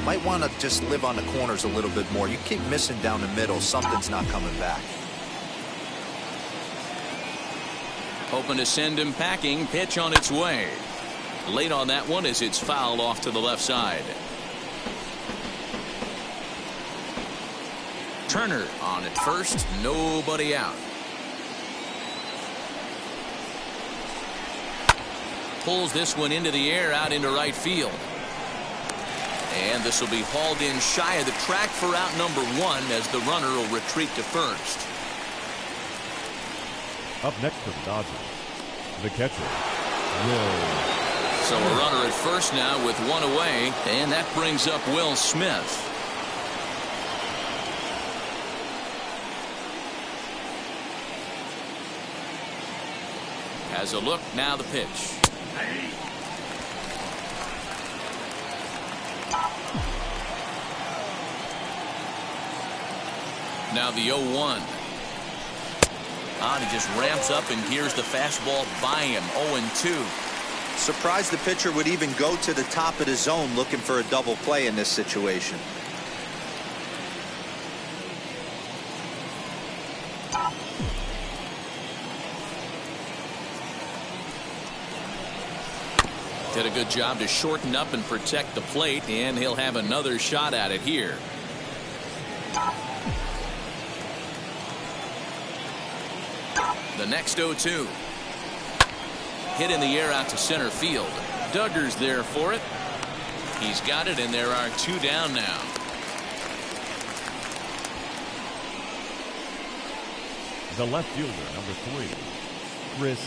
might want to just live on the corners a little bit more. You keep missing down the middle, something's not coming back.
Hoping to send him packing. Pitch on its way. Late on that one as it's fouled off to the left side. Turner on at first, nobody out. Pulls this one into the air out into right field. And this will be hauled in shy of the track for out number 1 as the runner will retreat to first.
Up next for the Dodgers, the catcher, Will.
So a runner at first now with 1 away, and that brings up Will Smith. Has a look, now the pitch. Now the 0-1. He just ramps up and here's the fastball by him. 0-2.
Surprised the pitcher would even go to the top of the zone looking for a double play in this situation.
Did a good job to shorten up and protect the plate, and he'll have another shot at it here. The next 0-2. Hit in the air out to center field. Duggar's there for it. He's got it, and there are 2 down now.
the left fielder, number 3, Chris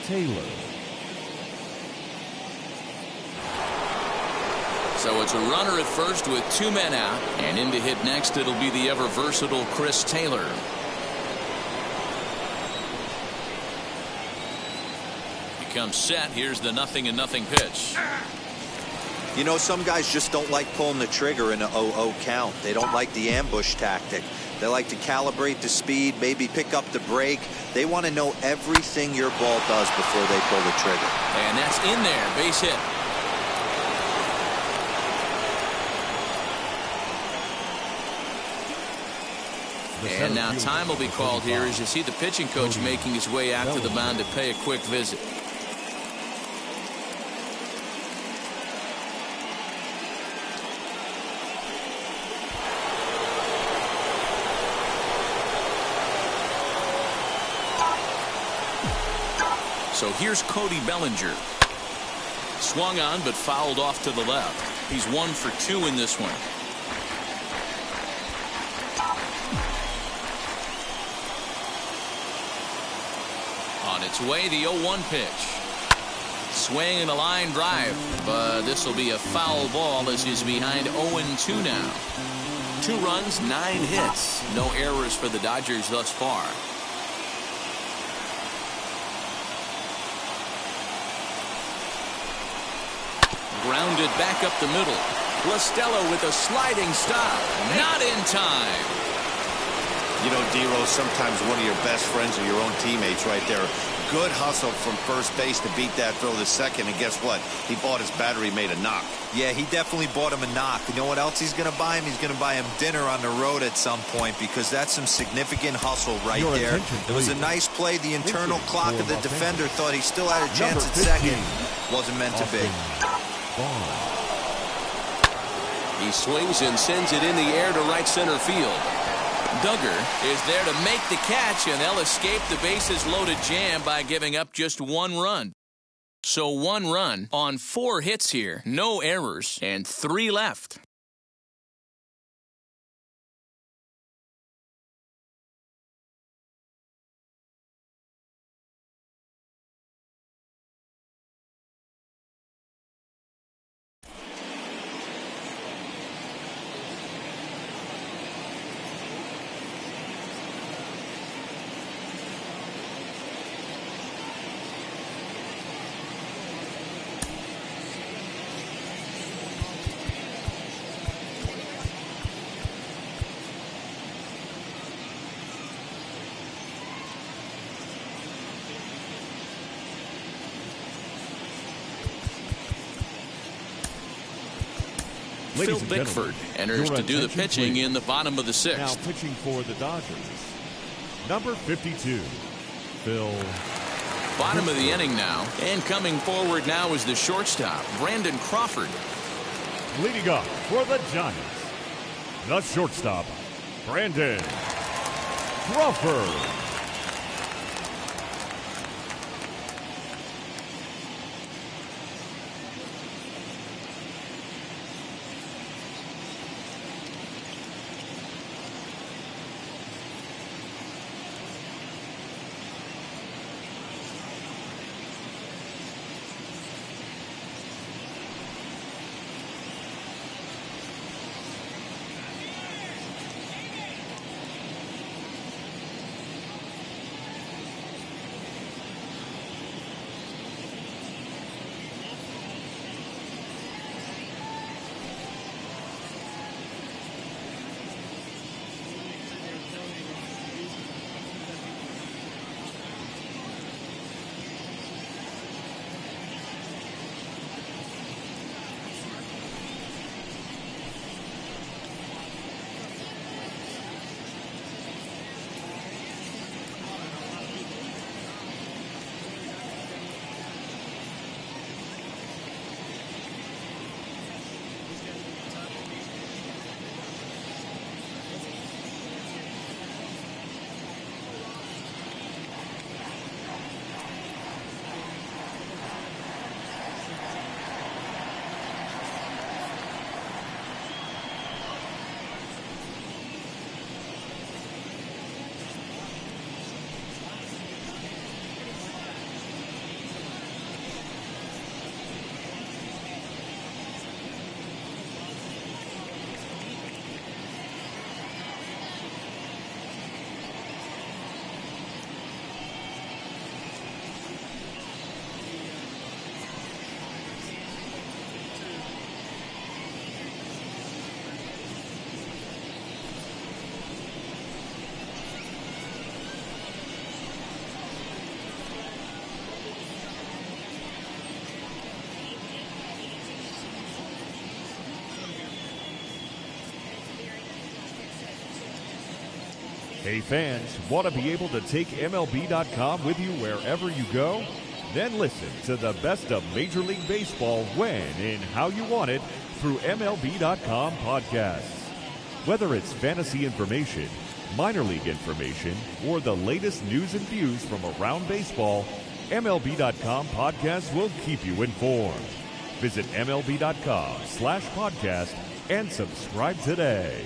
Taylor.
So it's a runner at first with 2 men out, and in to hit next it'll be the ever versatile Chris Taylor. He comes set. Here's the 0-0 pitch.
You know, some guys just don't like pulling the trigger in an 0-0 count. They don't like the ambush tactic. They like to calibrate the speed, maybe pick up the brake. They want to know everything your ball does before they pull the trigger.
And that's in there, base hit. And now time will be called here as you see the pitching coach making his way out to the mound to pay a quick visit. So here's Cody Bellinger. Swung on but fouled off to the left. He's 1 for 2 in this one. On its way, the 0-1 pitch. Swing and a line drive, but this will be a foul ball as he's behind 0-2 now. 2 runs, 9 hits. No errors for the Dodgers thus far. Grounded back up the middle. Stella with a sliding stop. Not in time.
You know, D-Rose, sometimes one of your best friends are your own teammates right there. Good hustle from first base to beat that throw to second, and guess what? He bought his battery made a knock.
Yeah, he definitely bought him a knock. You know what else he's going to buy him? He's going to buy him dinner on the road at some point, because that's some significant hustle right there. It was a nice play. The internal clock of the defender thought he still had a chance at second. Wasn't meant to be.
He swings and sends it in the air to right center field. Duggar is there to make the catch, and they'll escape the bases loaded jam by giving up just 1 run. So 1 run on 4 hits here, no errors, and 3 left. Phil Bickford enters to do the pitching in the bottom of the 6th.
Now pitching for the Dodgers, number 52, Phil.
Bottom of the inning now, and coming forward now is the shortstop, Brandon Crawford.
Leading up for the Giants, the shortstop, Brandon Crawford. Hey fans, want to be able to take MLB.com with you wherever you go? Then listen to the best of Major League Baseball when and how you want it through MLB.com podcasts. Whether it's fantasy information, minor league information, or the latest news and views from around baseball, MLB.com podcasts will keep you informed. Visit MLB.com/podcast and subscribe today.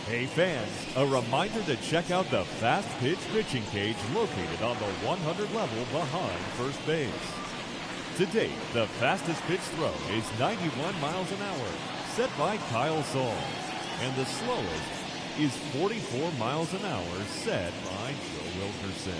Hey fans, a reminder to check out the fast pitch pitching cage located on the 100 level behind first base. To date, the fastest pitch throw is 91 miles an hour, set by Kyle Saul, and the slowest is 44 miles an hour, set by Joe Wilkerson.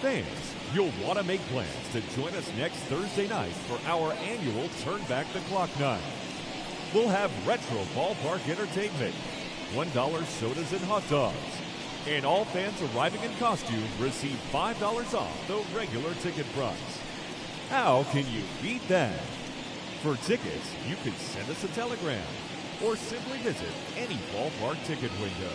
Fans, you'll want to make plans to join us next Thursday night for our annual Turn Back the Clock night. We'll have retro ballpark entertainment, $1 sodas and hot dogs, and all fans arriving in costume receive $5 off the regular ticket price. How can you beat that? For tickets, you can send us a telegram or simply visit any ballpark ticket window.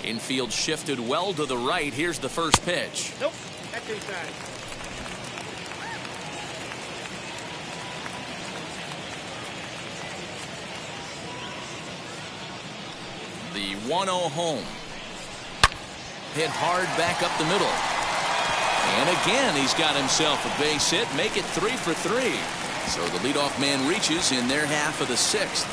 Infield shifted well to the right. Here's the first pitch.
Nope, that's inside.
The 1-0 home. Hit hard back up the middle. And again, he's got himself a base hit. Make it 3 for 3. So the leadoff man reaches in their half of the sixth.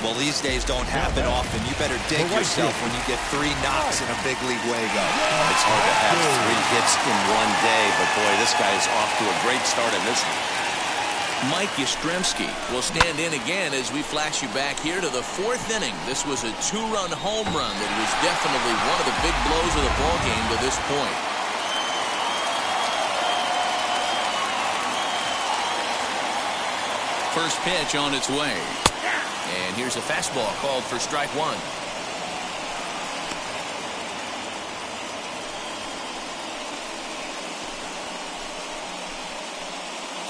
Well, these days don't happen often. You better dig yourself when you get 3 knocks in a big league way, though.
It's hard to have 3 hits in one day, but boy, this guy is off to a great start in this one.
Mike Yastrzemski will stand in again as we flash you back here to the 4th inning. This was a 2-run home run that was definitely one of the big blows of the ball game to this point. First pitch on its way. And here's a fastball called for strike 1.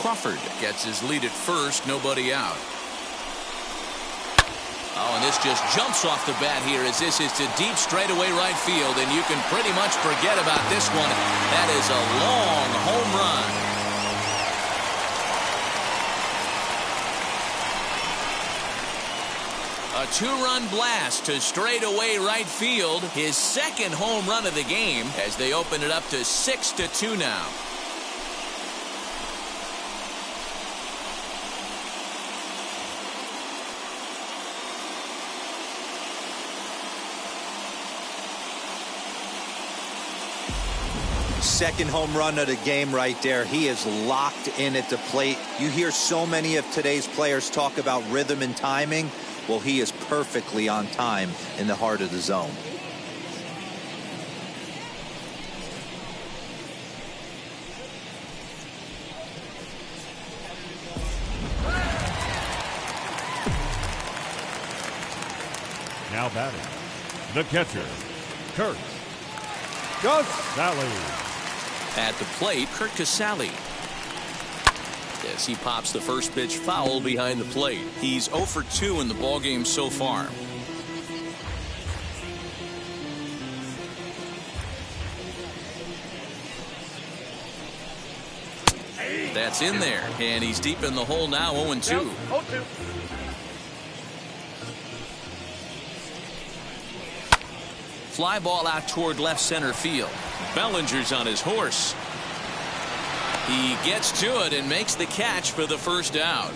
Crawford gets his lead at first, nobody out. Oh, and this just jumps off the bat here as this is to deep straightaway right field, and you can pretty much forget about this one. That is a long home run. A 2-run blast to straightaway right field. His second home run of the game as they open it up to 6-2 now.
Second home run of the game right there. He is locked in at the plate. You hear so many of today's players talk about rhythm and timing. Well, he is perfectly on time in the heart of the zone.
Now batting, the catcher, Kurt Casalli.
At the plate, Kurt Casalli. As he pops the first pitch foul behind the plate. He's 0 for 2 in the ballgame so far. That's in there, and he's deep in the hole now, 0-2. Fly ball out toward left center field. Bellinger's on his horse. He gets to it and makes the catch for the first out.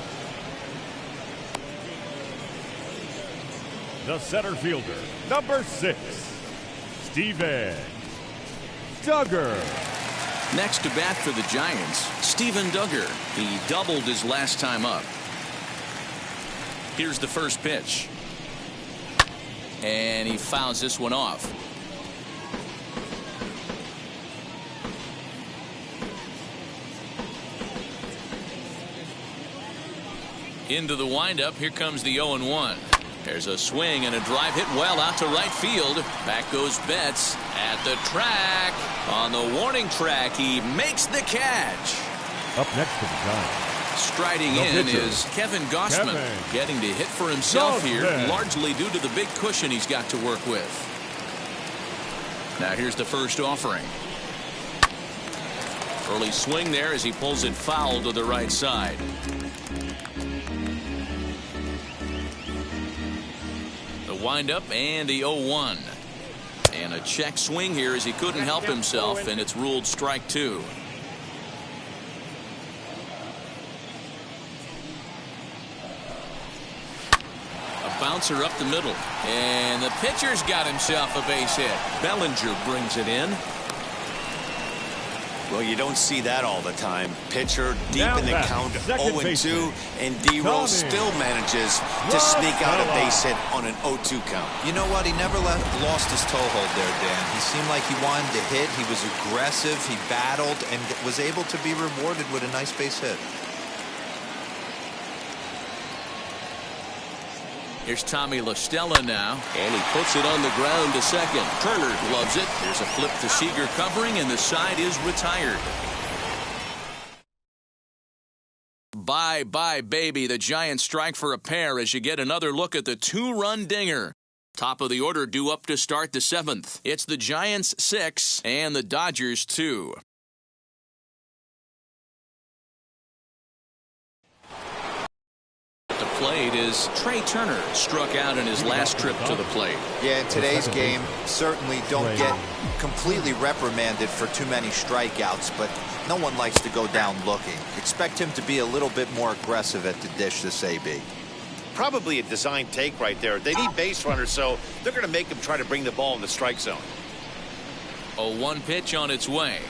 The center fielder, number 6, Steven Duggar.
Next to bat for the Giants, Steven Duggar. He doubled his last time up. Here's the first pitch. And he fouls this one off. Into the windup. Here comes the 0-1. There's a swing and a drive hit well out to right field. Back goes Betts at the track. On the warning track, he makes the catch.
Up next to the Giants,
striding in is Kevin Gausman, getting to hit for himself here, largely due to the big cushion he's got to work with. Now here's the first offering. Early swing there as he pulls it foul to the right side. The windup and the 0-1. And a check swing here as he couldn't help himself, and it's ruled strike 2. A bouncer up the middle, and the pitcher's got himself a base hit. Bellinger brings it in.
Well, you don't see that all the time. Pitcher deep in the count, 0-2, and D-Rose still manages to sneak out a base hit on an 0-2 count.
You know what? He never lost his toehold there, Dan. He seemed like he wanted to hit. He was aggressive. He battled and was able to be rewarded with a nice base hit.
Here's Tommy Stella now, and he puts it on the ground to second. Turner loves it. There's a flip to Seeger covering, and the side is retired. Bye-bye, baby. The Giants strike for a pair as you get another look at the 2-run dinger. Top of the order due up to start the 7th. It's the Giants 6 and the Dodgers 2. Plate is Trey Turner, struck out in his last trip to the plate.
Yeah, in today's game, certainly don't get completely reprimanded for too many strikeouts, but no one likes to go down looking. Expect him to be a little bit more aggressive at the dish this AB.
Probably a design take right there. They need base runners, so they're going to make him try to bring the ball in the strike zone.
0-1 pitch on its way.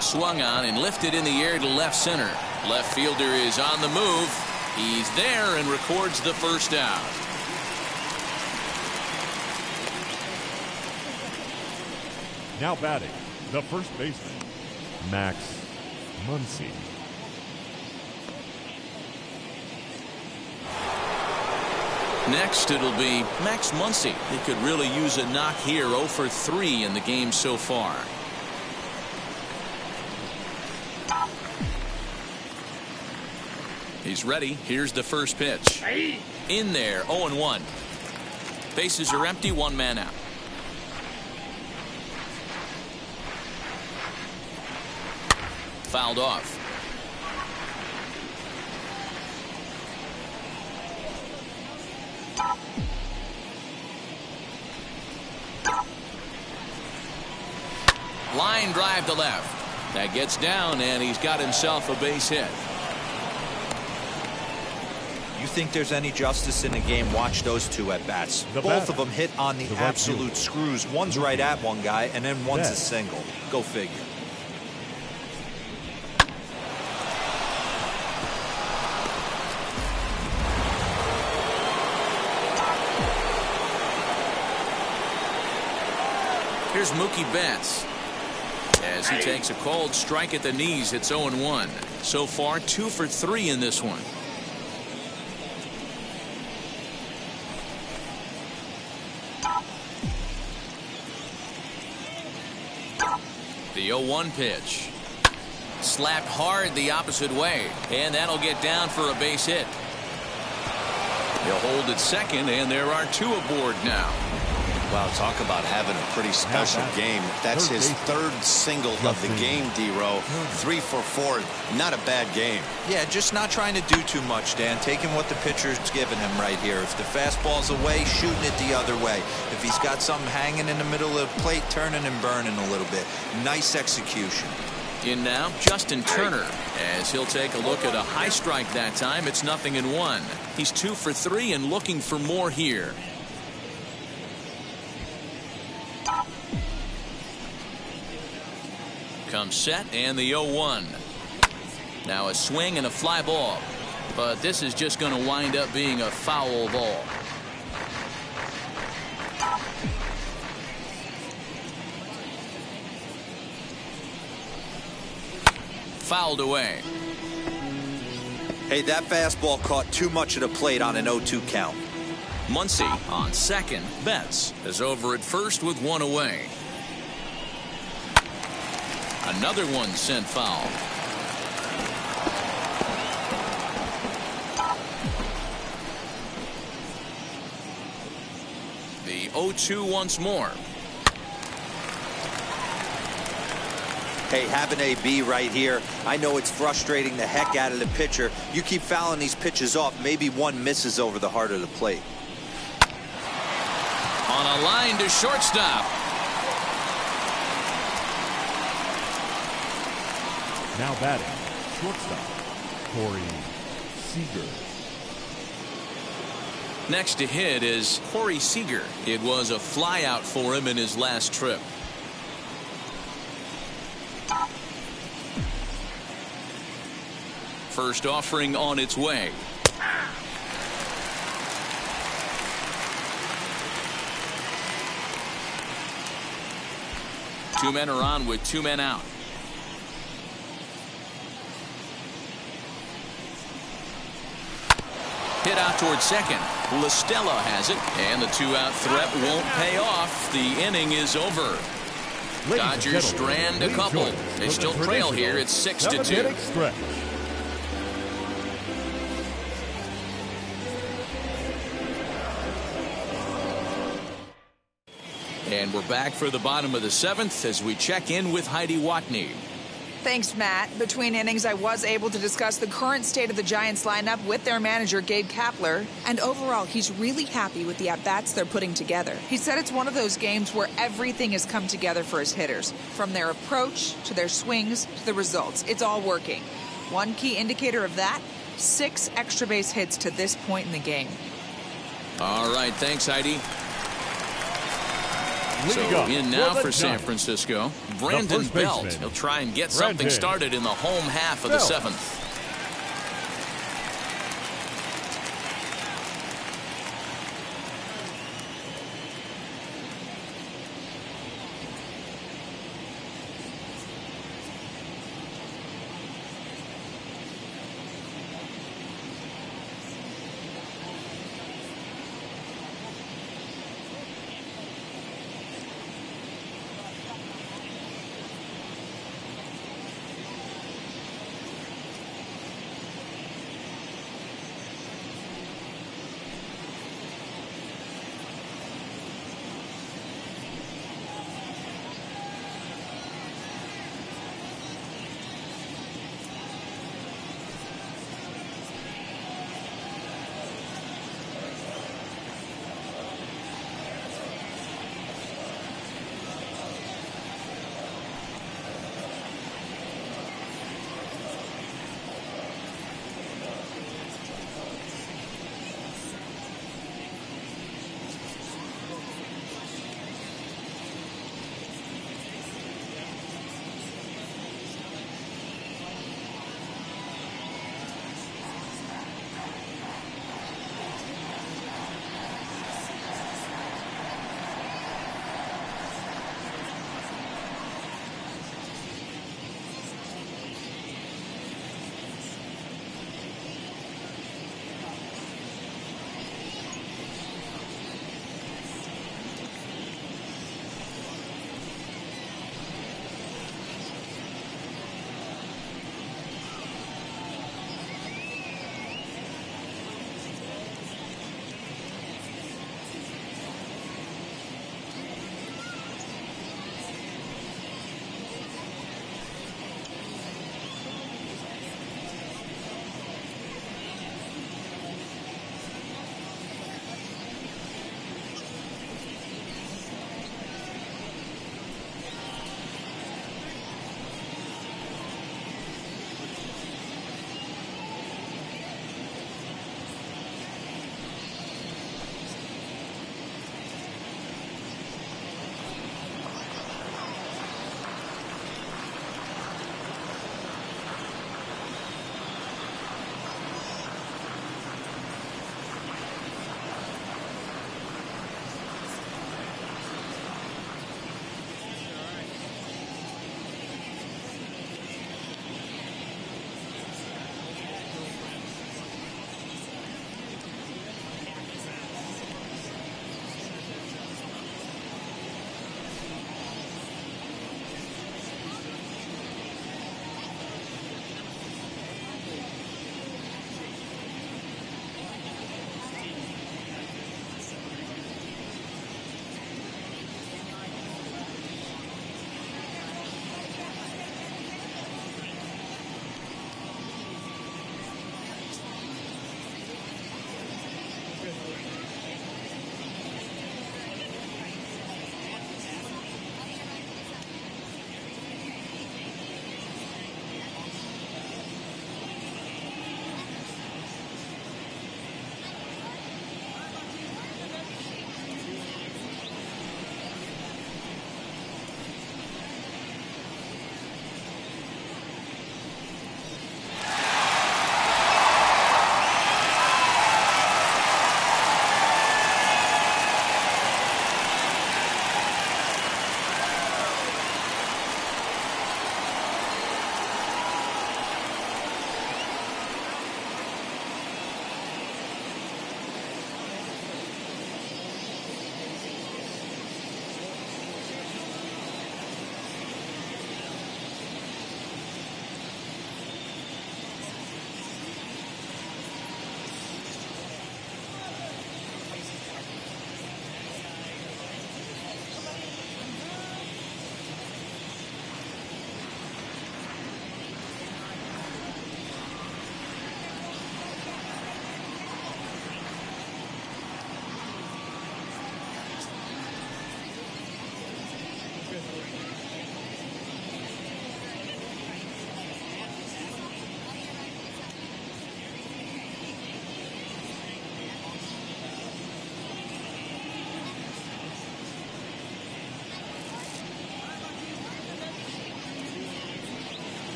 Swung on and lifted in the air to left center. Left fielder is on the move. He's there and records the first out.
Now batting, the first baseman, Max Muncie.
Next, it'll be Max Muncie. He could really use a knock here, 0 for 3 in the game so far. He's ready. Here's the first pitch. In there, 0-1. Bases are empty, 1 man out. Fouled off. Line drive to left. That gets down, and he's got himself a base hit.
You think there's any justice in the game, watch those 2 at-bats. Both of them hit on the absolute screws. One's right at one guy, and then one's a single. Go figure.
Here's Mookie Betts. As he takes a cold strike at the knees, it's 0-1. So far, 2 for 3 in this one. The 0-1 pitch. Slapped hard the opposite way, and that'll get down for a base hit. He'll hold at second, and there are two aboard now.
Wow, talk about having a pretty special game. That's his third single of the game, D-Row. 3 for 4. Not a bad game.
Yeah, just not trying to do too much, Dan. Taking what the pitcher's giving him right here. If the fastball's away, shooting it the other way. If he's got something hanging in the middle of the plate, turning and burning a little bit. Nice execution.
In now, Justin Turner, as he'll take a look at a high strike that time. It's 0-1. He's 2 for 3 and looking for more here. Comes set and the 0-1. Now a swing and a fly ball, but this is just going to wind up being a foul ball. Fouled away.
Hey, that fastball caught too much of the plate on an 0-2 count.
Muncie on second. Betts is over at first with one away. Another one sent foul. The 0-2 once more.
Hey, have an AB right here. I know it's frustrating the heck out of the pitcher. You keep fouling these pitches off, maybe one misses over the heart of the plate.
On a line to shortstop.
Now batting, shortstop, Rory Seeger.
Next to hit is Rory Seeger. It was a flyout for him in his last trip. First offering on its way. Two men are on with two men out. Hit out towards second. Stella has it, and the two-out threat won't pay off. The inning is over. Dodgers strand a couple. They still trail here. It's 6-2. And we're back for the bottom of the 7th as we check in with Heidi Watney.
Thanks, Matt. Between innings, I was able to discuss the current state of the Giants lineup with their manager, Gabe Kapler. And overall, he's really happy with the at-bats they're putting together. He said it's one of those games where everything has come together for his hitters. From their approach, to their swings, to the results. It's all working. One key indicator of that, 6 extra base hits to this point in the game.
All right, thanks, Heidi. So in now for San Francisco, Brandon Belt. He'll try and get something started in the home half of the 7th.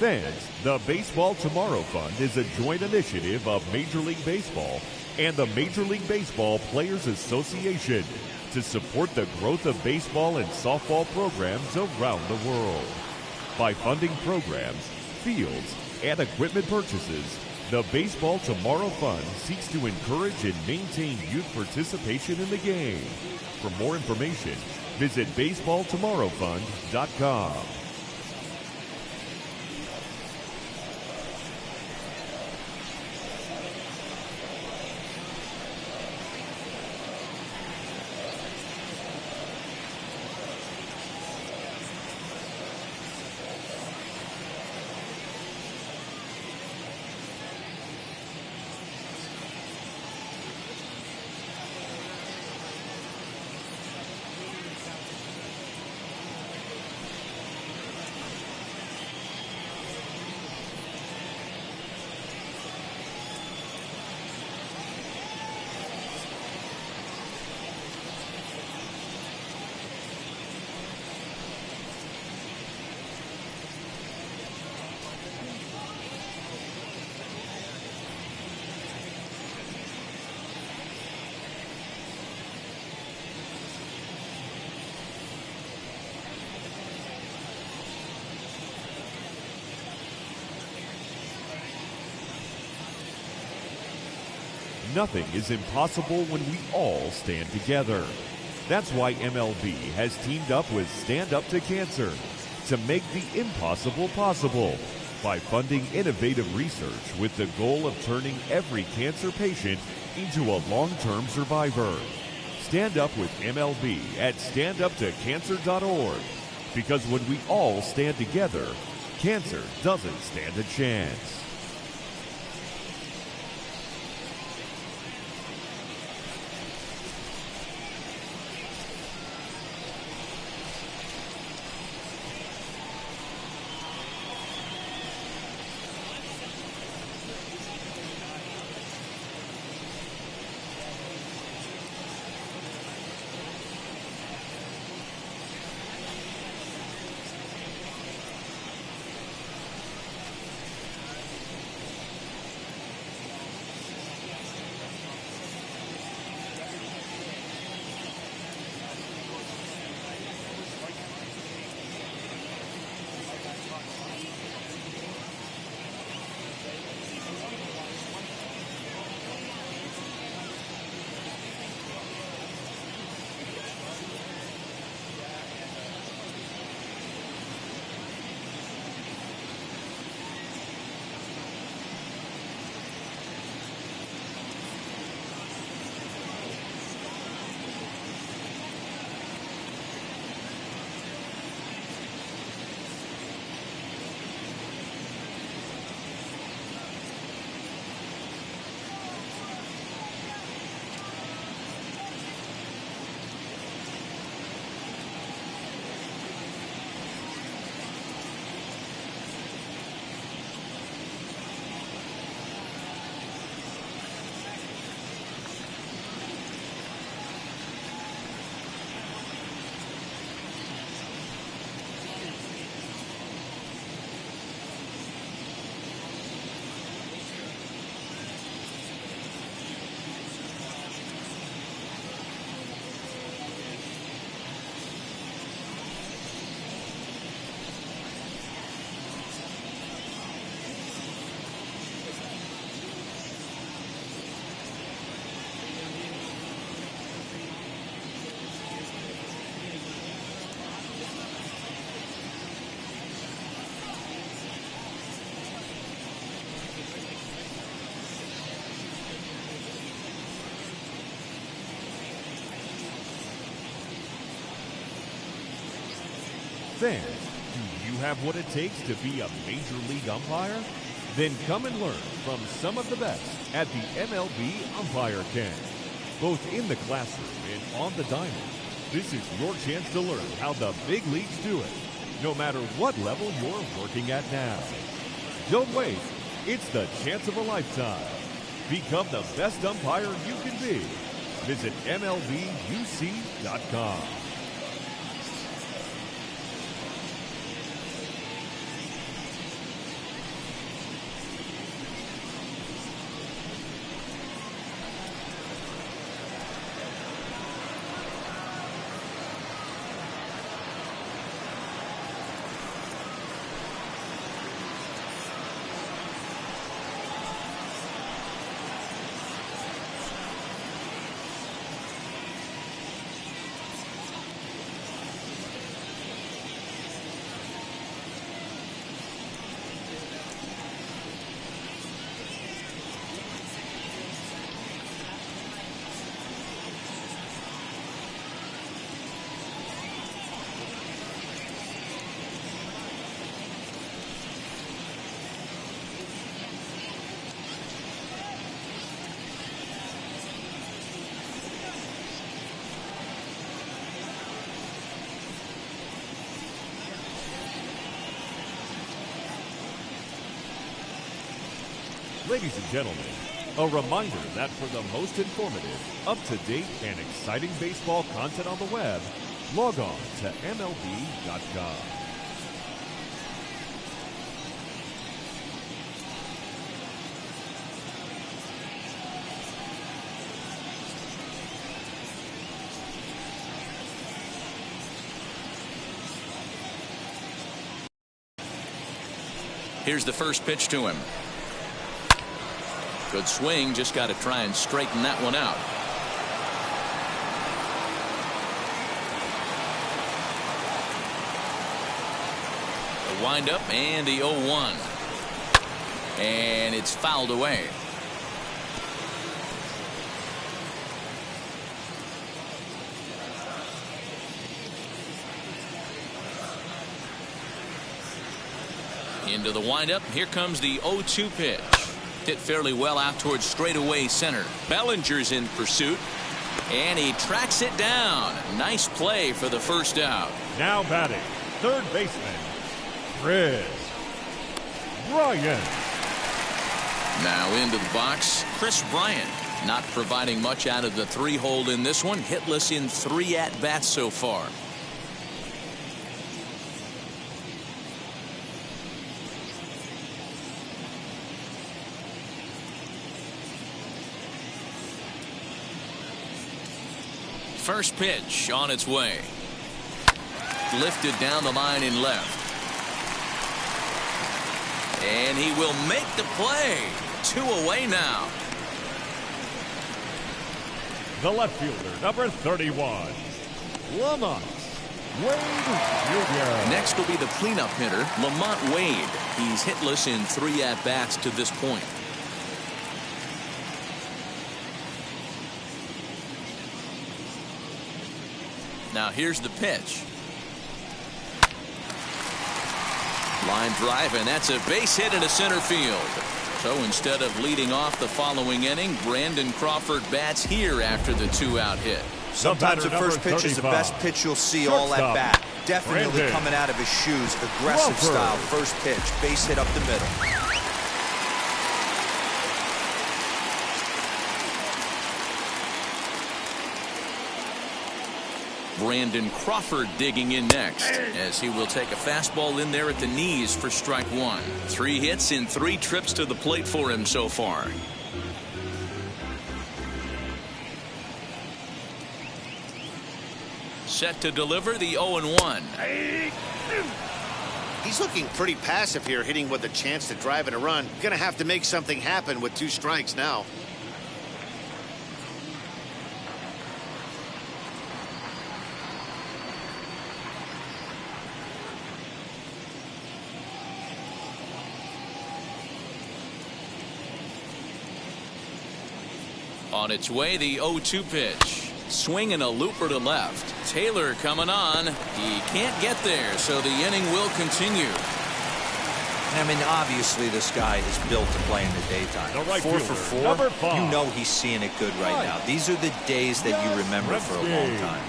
Fans, the Baseball Tomorrow Fund is a joint initiative of Major League Baseball and the Major League Baseball Players Association to support the growth of baseball and softball programs around the world. By funding programs, fields, and equipment purchases, the Baseball Tomorrow Fund seeks to encourage and maintain youth participation in the game. For more information, visit baseballtomorrowfund.com. Nothing is impossible when we all stand together. That's why MLB has teamed up with Stand Up to Cancer to make the impossible possible by funding innovative research with the goal of turning every cancer patient into a long-term survivor. Stand up with MLB at standuptocancer.org, because when we all stand together, cancer doesn't stand a chance. Fans, do you have what it takes to be a major league umpire? Then come and learn from some of the best at the MLB Umpire Camp. Both in the classroom and on the diamond, this is your chance to learn how the big leagues do it, no matter what level you're working at now. Don't wait. It's the chance of a lifetime. Become the best umpire you can be. Visit MLBUC.com. Ladies and gentlemen, a reminder that for the most informative, up-to-date, and exciting baseball content on the web, log on to MLB.com.
Here's the first pitch to him. Good swing, just got to try and straighten that one out. The windup and the 0-1. And it's fouled away. Into the windup. Here comes the 0-2 pitch. Hit fairly well out towards straightaway center. Bellinger's in pursuit, and he tracks it down. Nice play for the first out.
Now batting, third baseman, Chris Bryant.
Now into the box, Chris Bryant. Not providing much out of the 3-hole in this one. Hitless in 3 at-bats so far. First pitch on its way. Lifted down the line in left. And he will make the play. 2 away now.
The left fielder, number 31, Lamont Wade Jr.
Next will be the cleanup hitter, Lamont Wade. He's hitless in 3 at-bats to this point. Now here's the pitch. Line drive, and that's a base hit into center field. So instead of leading off the following inning, Brandon Crawford bats here after the 2-out hit.
Sometimes the first pitch is the best pitch you'll see all at bat. Definitely
Brandon.
coming out of his shoes. Aggressive
Crawford.
style. First pitch. Base hit up the middle.
Brandon Crawford digging in next, as he will take a fastball in there at the knees for strike 1. 3 hits in 3 trips to the plate for him so far. Set to deliver the 0-1.
He's looking pretty passive here, hitting with a chance to drive in a run. Gonna have to make something happen with 2 strikes now.
On its way, the 0-2 pitch. Swing and a looper to left. Taylor coming on. He can't get there, so the inning will continue.
I mean, obviously this guy is built to play in the daytime.
The right
4 for
fielder,
4.
number 5.
You know he's seeing it good right now. These are the days that you remember for a long time.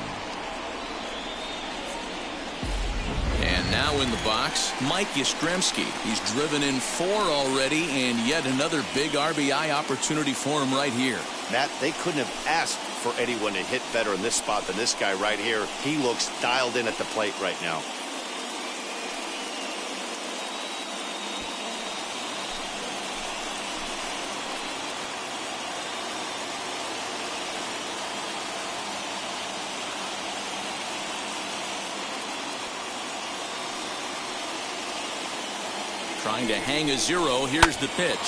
And now in the box, Mike Yastrzemski. He's driven in 4 already, and yet another big RBI opportunity for him right here.
Matt, they couldn't have asked for anyone to hit better in this spot than this guy right here. He looks dialed in at the plate right now.
Trying to hang a 0. Here's the pitch.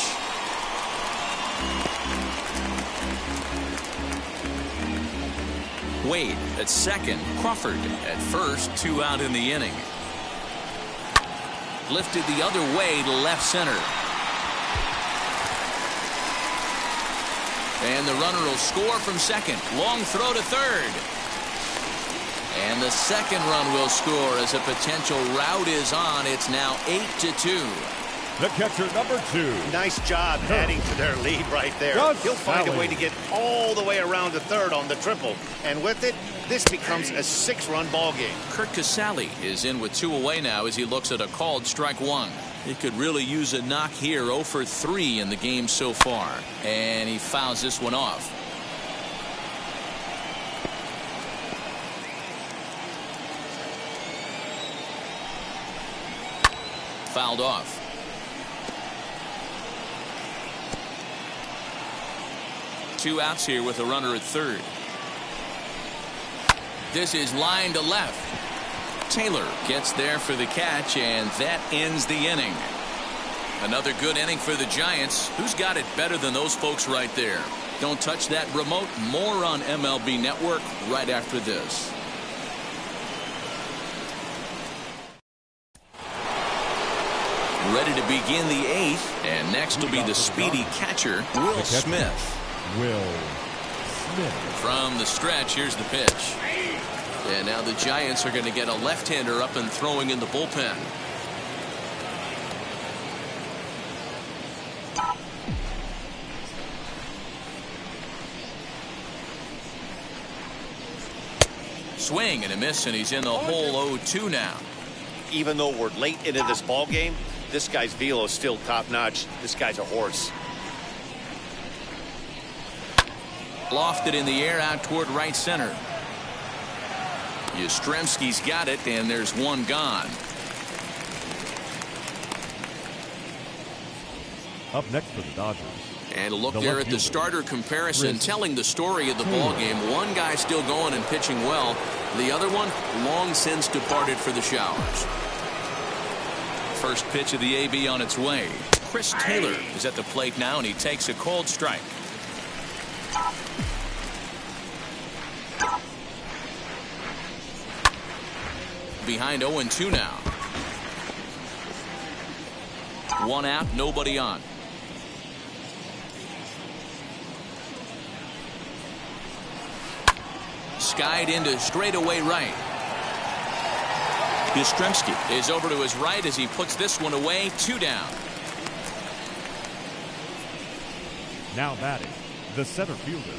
Wade at second. Crawford at first. 2 out in the inning. Lifted the other way to left center. And the runner will score from second. Long throw to third. And the second run will score as a potential rout is on. It's now 8-2.
the catcher, number 2.
Nice job adding to their lead right there. He'll find a way to get all the way around to third on the triple. And with it, this becomes a 6-run ball game.
Kurt Casalli is in with 2 away now as he looks at a called strike 1. He could really use a knock here. 0 for 3 in the game so far. And he fouls this one off. Fouled off. Two outs here with a runner at third. This is line to left. Taylor gets there for the catch, and that ends the inning. Another good inning for the Giants. Who's got it better than those folks right there? Don't touch that remote. More on MLB Network right after this. Ready to begin the 8th, and next will be the speedy catcher, Will Smith.
Will Smith.
From the stretch, here's the pitch. And now the Giants are going to get a left-hander up and throwing in the bullpen. Swing and a miss, and he's in the hole 0-2 now.
Even though we're late into this ball game, this guy's velo is still top-notch. This guy's a horse.
Lofted in the air out toward right center. Yastrzemski's got it, and there's one gone.
Up next for the Dodgers.
And a look there at the starter comparison, telling the story of the ball game. One guy still going and pitching well. The other one long since departed for the showers. First pitch of the AB on its way. Chris Taylor is at the plate now, and he takes a cold strike. Behind 0-2 now. One out, nobody on. Skied into straightaway right. Yastrzemski is over to his right as he puts this one away. 2 down.
Now batting, the center fielder,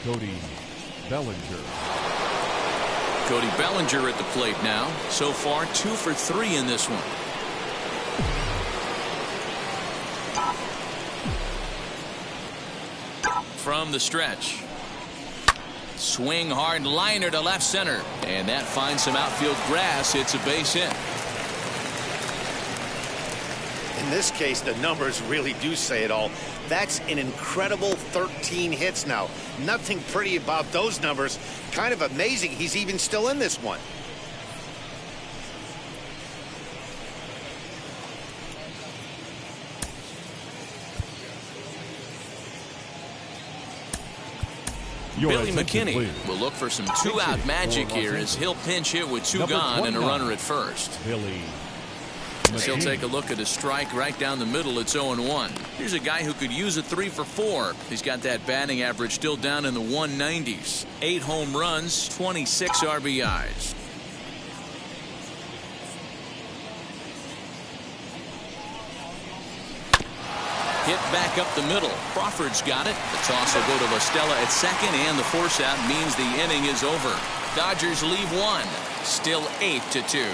Cody Bellinger.
Cody Bellinger at the plate now. So far 2 for 3 in this one. From the stretch. Swing hard liner to left center, and that finds some outfield grass. It's a base hit.
In this case, the numbers really do say it all. That's an incredible 13 hits now. Nothing pretty about those numbers. Kind of amazing he's even still in this one.
Billy McKinney will look for some 2-out magic here as he'll pinch hit with 2 gone and a runner at first. He'll take a look at a strike right down the middle. It's 0-1. Here's a guy who could use a 3 for 4. He's got that batting average still down in the 190s. 8 home runs, 26 RBIs. Hit back up the middle. Crawford's got it. The toss will go to Stella at second, and the force out means the inning is over. Dodgers leave 1. Still 8-2.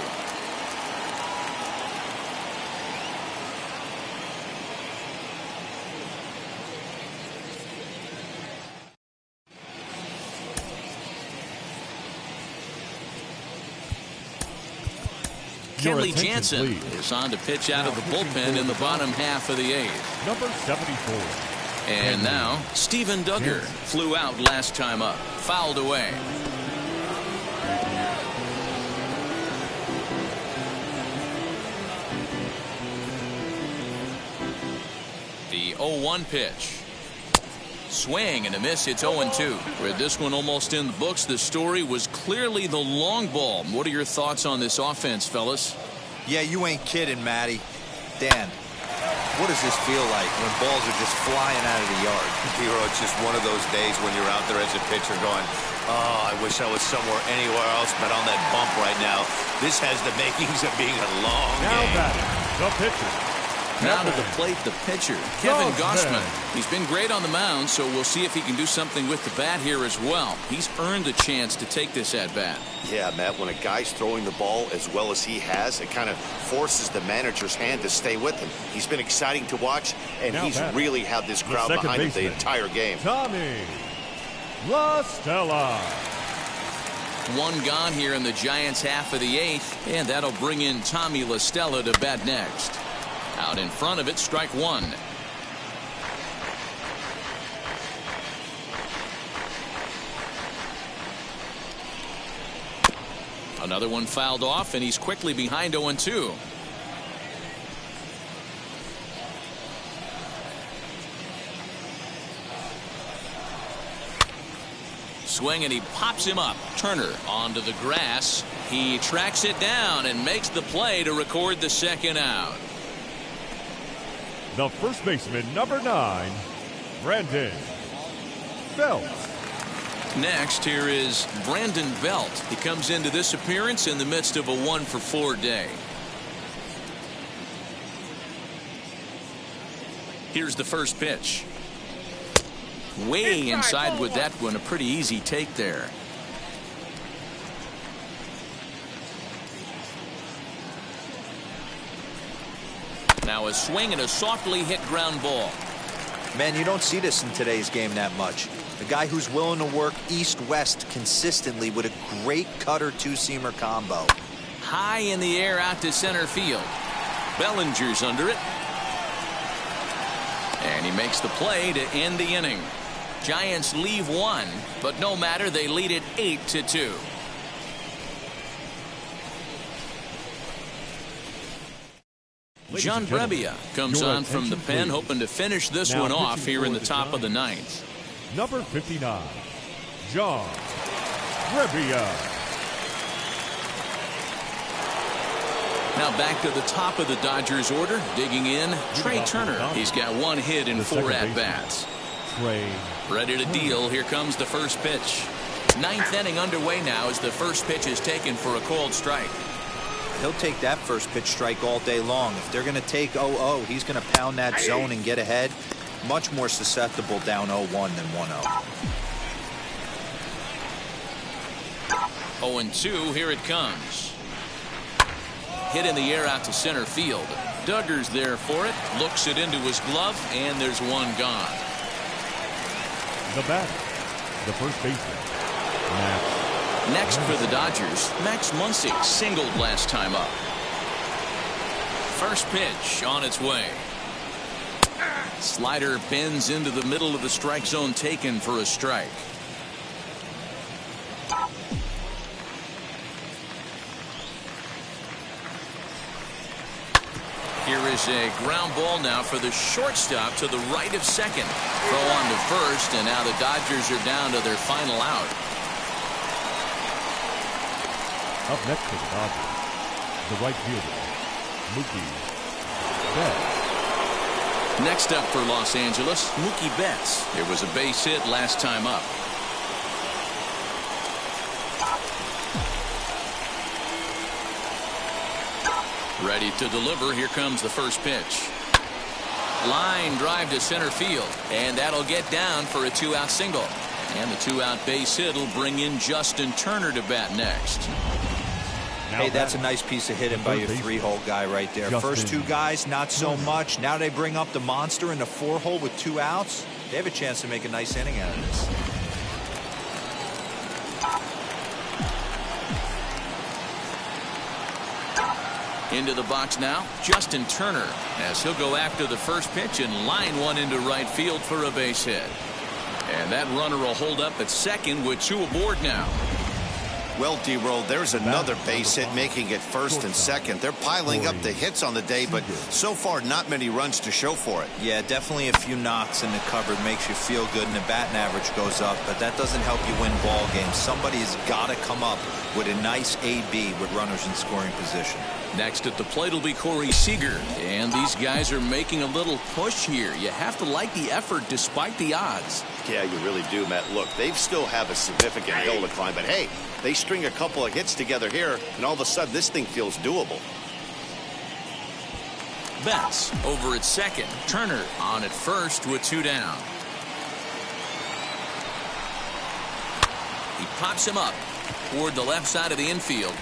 Kenley Jansen is on to pitch out of the bullpen in the bottom half of the 8th.
Number 74.
And now Stephen Duggar flew out last time up. Fouled away. The 0-1 pitch. Swing and a miss. It's 0-2. With this one almost in the books, the story was clearly the long ball. What are your thoughts on this offense, fellas?
Yeah, you ain't kidding, Matty. Dan, what does this feel like when balls are just flying out of the yard?
Hero, it's just one of those days when you're out there as a pitcher going, oh, I wish I was somewhere anywhere else but on that bump right now. This has the makings of being a long game.
Now batting, the pitcher,
Now to the plate, the pitcher, Kevin Gossman. He's been great on the mound, so we'll see if he can do something with the bat here as well. He's earned a chance to take this at-bat.
Yeah, Matt, when a guy's throwing the ball as well as he has, it kind of forces the manager's hand to stay with him. He's been exciting to watch, and he's really had this crowd behind him the entire game.
Tommy La Stella.
One gone here in the Giants' half of the eighth, and that'll bring in Tommy La Stella to bat next. Out in front of it, strike one. Another one fouled off, and he's quickly behind 0-2. Swing, and he pops him up. Turner onto the grass. He tracks it down and makes the play to record the second out.
The first baseman, number 9, Brandon Belt.
Next, here is Brandon Belt. He comes into this appearance in the midst of a 1-for-4 day. Here's the first pitch. Way inside with that one. A pretty easy take there. Now a swing and a softly hit ground ball.
Man, you don't see this in today's game that much. A guy who's willing to work east-west consistently with a great cutter two-seamer combo.
High in the air out to center field. Bellinger's under it. And he makes the play to end the inning. Giants leave one, but no matter, they lead it 8-2. John Brebbia comes on from the pen, hoping to finish this one off here in the top of the ninth.
Number 59, John Brebbia.
Now back to the top of the Dodgers order, digging in, Trey Turner. He's got 1 hit in 4 at-bats. Ready to deal. Here comes the first pitch. 9th inning underway now as the first pitch is taken for a called strike.
He'll take that first pitch strike all day long. If they're going to take 0-0, he's going to pound that zone and get ahead. Much more susceptible down 0-1 than 1-0.
0-2, here it comes. Hit in the air out to center field. Duggar's there for it, looks it into his glove, and there's one gone.
The batter, the first baseman, Max.
Next for the Dodgers, Max Muncie singled last time up. First pitch on its way. Slider bends into the middle of the strike zone, taken for a strike. Here is a ground ball now for the shortstop to the right of second. Throw on to first, and now the Dodgers are down to their final out.
Up next for the Dodgers, the right fielder, Mookie Betts.
Next up for Los Angeles, Mookie Betts. There was a base hit last time up. Ready to deliver. Here comes the first pitch. Line drive to center field, and that'll get down for a 2-out single. And the 2-out base hit will bring in Justin Turner to bat next.
Hey, that's a nice piece of hitting by your 3-hole guy right there. First 2 guys, not so much. Now they bring up the monster in the 4-hole with 2 outs. They have a chance to make a nice inning out of this.
Into the box now, Justin Turner, as he'll go after the first pitch and line one into right field for a base hit. And that runner will hold up at second with 2 aboard now.
Well, D-Roll, there's another base hit making it first and second. They're piling up the hits on the day, but so far not many runs to show for it.
Yeah, definitely a few knocks in the cupboard makes you feel good, and the batting average goes up, but that doesn't help you win ball games. Somebody has got to come up with a nice AB with runners in scoring position.
Next at the plate will be Rory Seeger, and these guys are making a little push here. You have to like the effort despite the odds.
Yeah, you really do, Matt. Look, they still have a significant hill to climb, but hey, they string a couple of hits together here, and all of a sudden this thing feels doable.
Betts over at second. Turner on at first with 2 down. He pops him up toward the left side of the infield.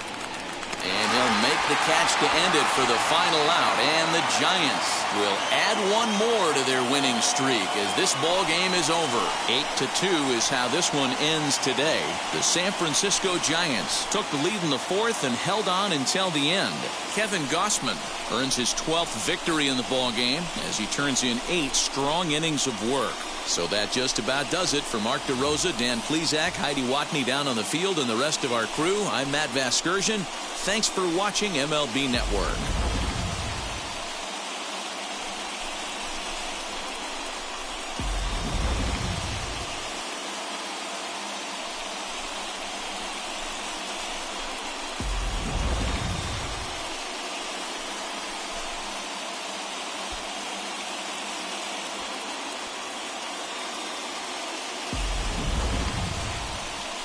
And he'll make the catch to end it for the final out. And the Giants will add one more to their winning streak as this ball game is over. 8-2 is how this one ends today. The San Francisco Giants took the lead in the fourth and held on until the end. Kevin Gossman earns his 12th victory in the ball game as he turns in 8 strong innings of work. So that just about does it for Mark DeRosa, Dan Plesac, Heidi Watney down on the field, and the rest of our crew. I'm Matt Vasgersian. Thanks for watching MLB Network.